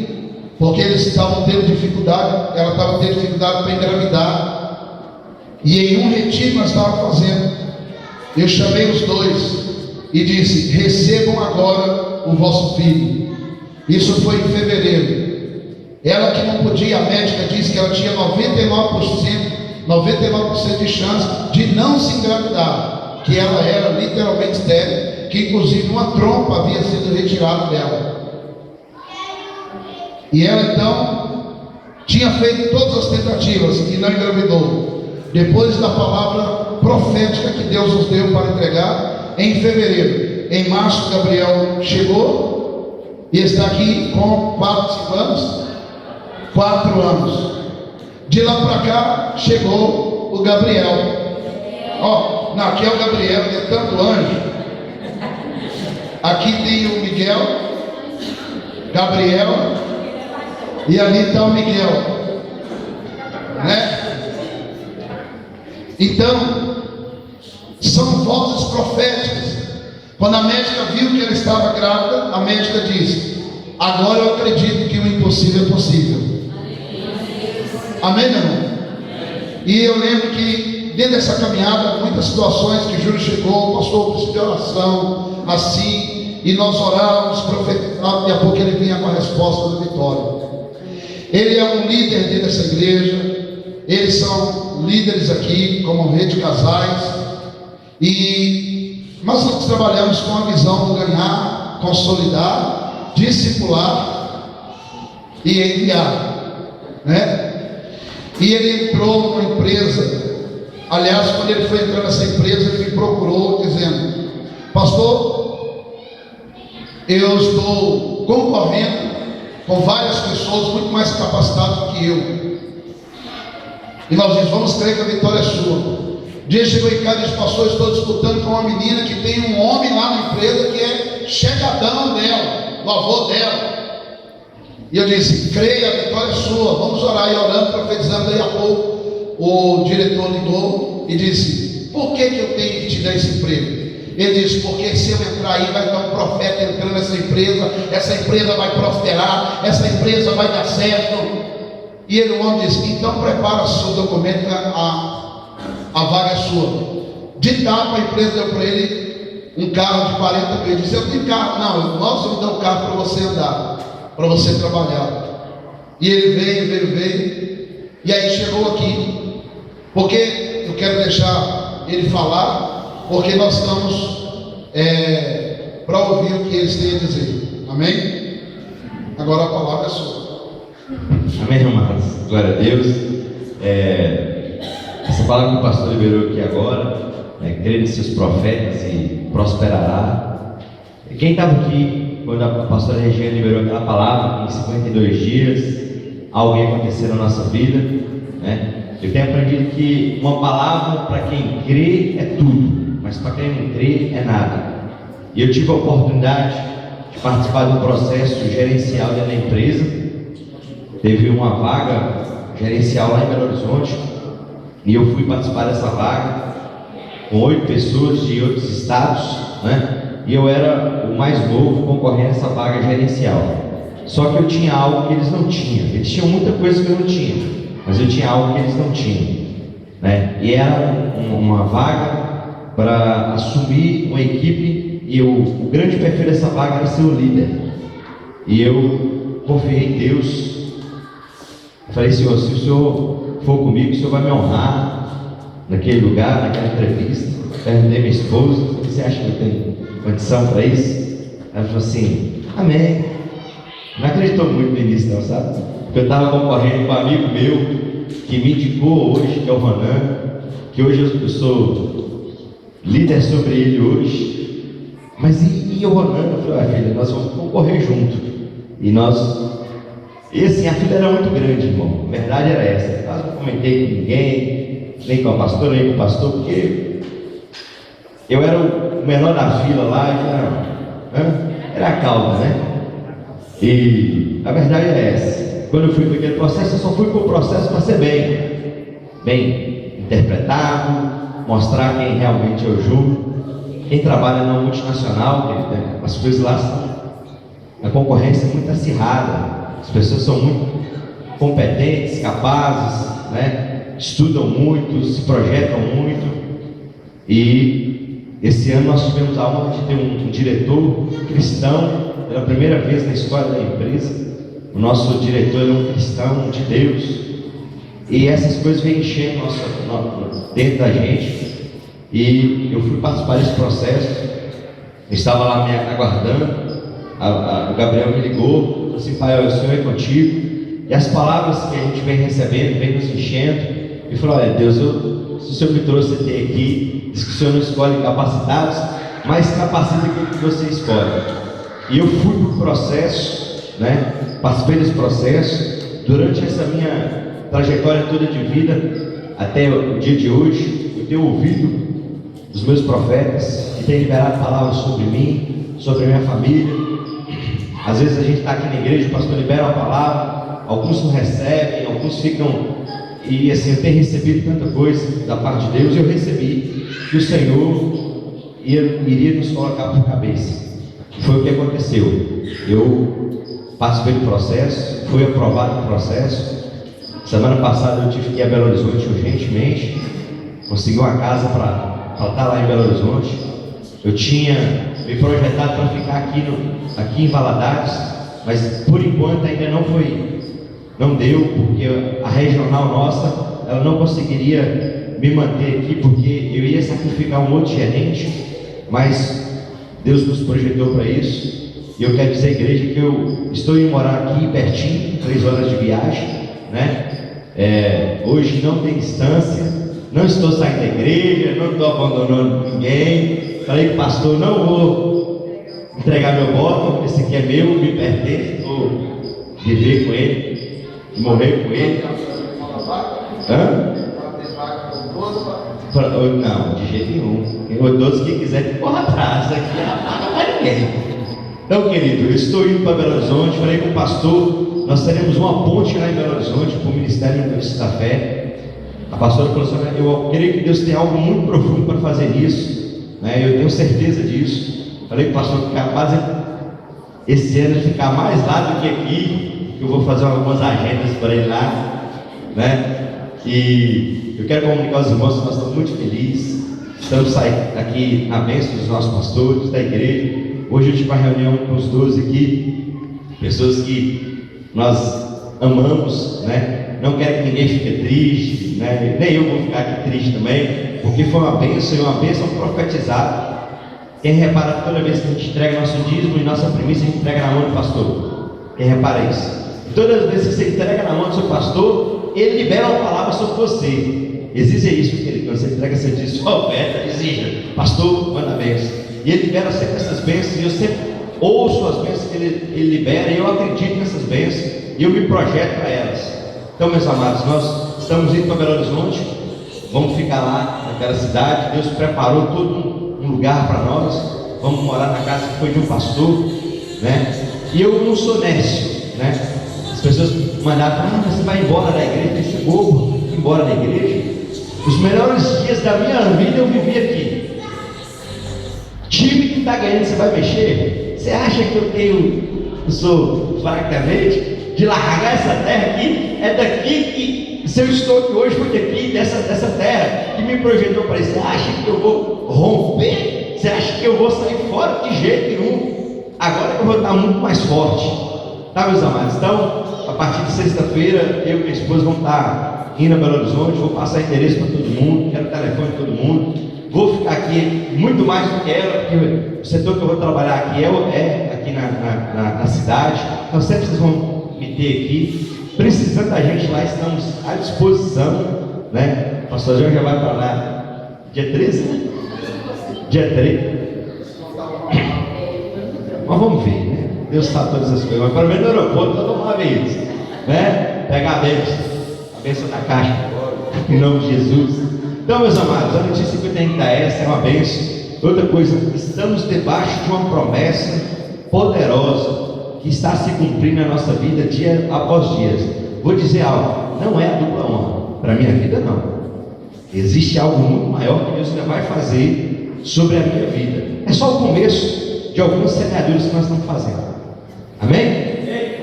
Speaker 1: porque eles estavam tendo dificuldade, ela estava tendo dificuldade para engravidar, e em um retiro nós estávamos fazendo, eu chamei os dois e disse: recebam agora o vosso filho. Isso foi em fevereiro. Ela que não podia, a médica disse que ela tinha 99% de chance de não se engravidar, que ela era literalmente estéril, que inclusive uma trompa havia sido retirada dela. E ela então tinha feito todas as tentativas e não engravidou. Depois da palavra profética que Deus nos deu para entregar em fevereiro, em março Gabriel chegou e está aqui com 4 anos. De lá para cá chegou o Gabriel. Ó, não, aqui é o Gabriel, é tanto anjo. Aqui tem o Miguel, Gabriel, e ali está o Miguel, né? Então, são vozes proféticas. Quando a médica viu que ela estava grávida, a médica disse: agora eu acredito que o impossível é possível. Amém, meu irmão? E eu lembro que dentro dessa caminhada, muitas situações que Júlio chegou, pastor, preciso de oração, assim, e nós orávamos, profetizávamos, daqui a pouco ele vinha com a resposta da vitória. Ele é um líder dentro dessa igreja, eles são líderes aqui, como rede de casais, e nós trabalhamos com a visão de ganhar, consolidar, discipular e enviar, né? E ele entrou numa empresa. Aliás, quando ele foi entrar nessa empresa, ele me procurou dizendo: pastor, eu estou concorrendo com várias pessoas muito mais capacitadas que eu, e nós dizemos: vamos crer que a vitória é sua. Um dia chegou em casa e disse: pastor, eu estou disputando com uma menina que tem um homem lá na empresa que é chegadão dela, do avô dela. E eu disse: creia, a vitória é sua, vamos orar. E orando, profetizando. Daí a pouco o diretor ligou e disse: por que eu tenho que te dar esse emprego? Ele disse: porque se eu entrar aí, vai estar um profeta entrando nessa empresa, essa empresa vai prosperar, essa empresa vai dar certo. E ele, o homem disse: então prepara o seu documento, a vaga é sua. De tapa, a empresa deu para ele um carro de 40 mil. Ele disse: eu tenho carro. Não, nós vamos dar um carro para você andar, para você trabalhar. E ele veio, e aí chegou aqui, porque eu quero deixar ele falar, porque nós estamos para ouvir o que eles têm a dizer. Amém? Agora a palavra é sua.
Speaker 3: Amém, irmãos? Glória a Deus. Essa palavra que o pastor liberou aqui agora, crê nos seus profetas e prosperará. Quem estava aqui quando a pastora Regina liberou aquela palavra, em 52 dias, algo ia acontecer na nossa vida, né? Eu tenho aprendido que uma palavra para quem crê é tudo, mas para quem não crê é nada. E eu tive a oportunidade de participar de um processo gerencial dentro da empresa. Teve uma vaga gerencial lá em Belo Horizonte, e eu fui participar dessa vaga com 8 pessoas de outros estados, né? E eu era o mais novo concorrendo a essa vaga gerencial. Só que eu tinha algo que eles não tinham. Eles tinham muita coisa que eu não tinha, mas eu tinha algo que eles não tinham, né? E era uma vaga para assumir uma equipe, e o grande perfil dessa vaga era ser o líder. E eu confiei em Deus. Falei: Senhor, se o Senhor for comigo, o Senhor vai me honrar naquele lugar, naquela entrevista. Perguntei minha esposa: você acha que eu tenho condição para isso? Ela falou assim: amém. Não acreditou muito no início não, sabe? Porque eu estava concorrendo com um amigo meu que me indicou hoje, que é o Ronan, que hoje eu sou líder sobre ele hoje. Mas e o Ronan? Eu falei: filha, nós vamos concorrer junto. E assim, a fila era muito grande, irmão. A verdade era essa. Eu quase não comentei com ninguém, nem com a pastora, nem com o pastor, porque eu era o menor da fila lá, era a cauda, né? E a verdade é essa. quando eu fui para aquele processo, eu só fui para o processo para ser bem interpretado, mostrar quem realmente eu julgo. Quem trabalha numa multinacional, as coisas lá são, a concorrência é muito acirrada, as pessoas são muito competentes, capazes, né? Estudam muito, se projetam muito. E esse ano nós tivemos a honra de ter um diretor cristão, pela primeira vez na história da empresa. O nosso diretor é um cristão de Deus, e essas coisas vêm enchendo dentro da gente. E eu fui participar desse processo, eu estava lá me aguardando, o Gabriel me ligou, falou assim: pai, o Senhor é contigo. E as palavras que a gente vem recebendo, vem nos enchendo, e falou: olha Deus, se o Senhor me trouxe até aqui, diz que o Senhor não escolhe capacitados, mas capacita aquilo que você escolhe. E eu fui para o processo, né? Participei desse processo. Durante essa minha trajetória toda de vida, até o dia de hoje, eu tenho ouvido os meus profetas, que têm liberado palavras sobre mim, sobre a minha família. Às vezes a gente está aqui na igreja, o pastor libera uma palavra, alguns não recebem, alguns ficam, e assim, eu tenho recebido tanta coisa da parte de Deus. Eu recebi que o Senhor iria nos colocar por cabeça. Foi o que aconteceu. Eu participei do processo, fui aprovado no processo. Semana passada eu tive que ir a Belo Horizonte urgentemente, consegui uma casa para estar lá em Belo Horizonte. Eu tinha me projetado para ficar aqui em Valadares, mas por enquanto ainda não deu, porque a regional nossa, ela não conseguiria me manter aqui, porque eu ia sacrificar um outro gerente, mas Deus nos projetou para isso. E eu quero dizer à igreja que eu estou indo morar aqui pertinho, 3 horas de viagem, né? Hoje não tem distância, não estou saindo da igreja, não estou abandonando ninguém. Falei com o pastor: não vou entregar meu voto, esse aqui é meu, me pertence, vou viver com ele e morrer com ele. Não, de jeito nenhum. Todos que quiserem que corra atrás, aqui não vai ninguém. Então, querido, eu estou indo para Belo Horizonte. Falei com o pastor, nós teremos uma ponte lá em Belo Horizonte para o Ministério Universidade da Fé. A pastora falou assim: eu creio que Deus tem algo muito profundo para fazer isso, né? Eu tenho certeza disso. Falei com o pastor que capaz esse ano ficar mais lá do que aqui, que eu vou fazer algumas agendas para ele lá, né? E eu quero comunicar aos irmãos que nós estamos muito felizes. Estamos aqui na bênção dos nossos pastores, da igreja. Hoje eu tive uma reunião com os 12 aqui, pessoas que nós amamos, né? Não quero que ninguém fique triste, né? Nem eu vou ficar aqui triste também, porque foi uma bênção, e uma bênção profetizada. Quem repara que toda vez que a gente entrega nosso dízimo e nossa primícia, a gente entrega na mão do pastor? Quem repara isso? E todas as vezes que você entrega na mão do seu pastor, ele libera uma palavra sobre você. Exige isso, querido. Quando você entrega essa dízimo, oferta, exija: pastor, manda bênção. E ele libera sempre essas bênçãos, e eu sempre ouço as bênçãos que ele libera, e eu acredito nessas bênçãos, e eu me projeto para elas. Então, meus amados, nós estamos indo para Belo Horizonte, vamos ficar lá naquela cidade. Deus preparou todo um lugar para nós. Vamos morar na casa que foi de um pastor, né? E eu não sou nécio, né? As pessoas mandaram: mas você vai embora da igreja? Você bobo, embora da igreja? Os melhores dias da minha vida eu vivi aqui. Time que está ganhando, você vai mexer? Você acha que eu sou fracamente de largar essa terra aqui? É daqui que, se eu estou aqui hoje, foi daqui, dessa terra que me projetou para isso. Você acha que eu vou romper? Você acha que eu vou sair fora? De jeito nenhum. Agora que eu vou estar muito mais forte, tá, meus amados? Então, a partir de sexta-feira, eu e minha esposa vamos estar indo a Belo Horizonte. Vou passar endereço para todo mundo, quero o telefone de todo mundo. Vou ficar aqui muito mais do que ela, porque o setor que eu vou trabalhar aqui é aqui na cidade. Então sempre vocês vão me ter aqui. Precisando da gente lá, estamos à disposição, né? O pastor João já vai para lá dia 13, né? Dia 13. Mas vamos ver, né? Deus sabe todas as coisas. Mas pelo menos no aeroporto nós vamos lá ver isso, né? Pegar a bênção da caixa, em nome de Jesus. Então, meus amados, a notícia que eu tenho que dar é uma bênção. Outra coisa, estamos debaixo de uma promessa poderosa. que está se cumprindo na nossa vida dia após dia. Vou dizer algo, não é a dupla honra, para a minha vida não. Existe algo muito maior que Deus ainda vai fazer sobre a minha vida. É só o começo de algumas semeaduras que nós estamos fazendo. Amém?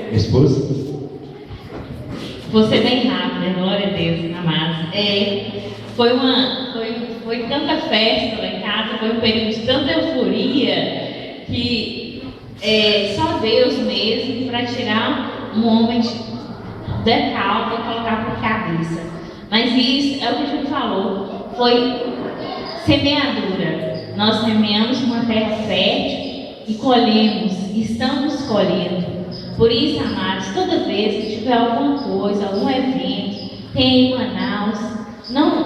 Speaker 3: Minha esposa?
Speaker 4: Vou ser bem rápida, glória a Deus, amados. Foi tanta festa lá em casa, foi um período de tanta euforia, que só Deus mesmo para tirar um homem da calma e colocar por cabeça. Mas isso é o que a gente falou, foi semeadura. Nós semeamos uma terra fértil e colhemos, estamos colhendo. Por isso, amados, toda vez que tiver alguma coisa, algum evento, tem em Manaus, não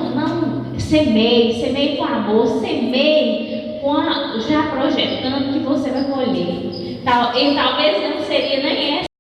Speaker 4: semeie com amor, semeie já projetando que você vai colher. E talvez não seria nem essa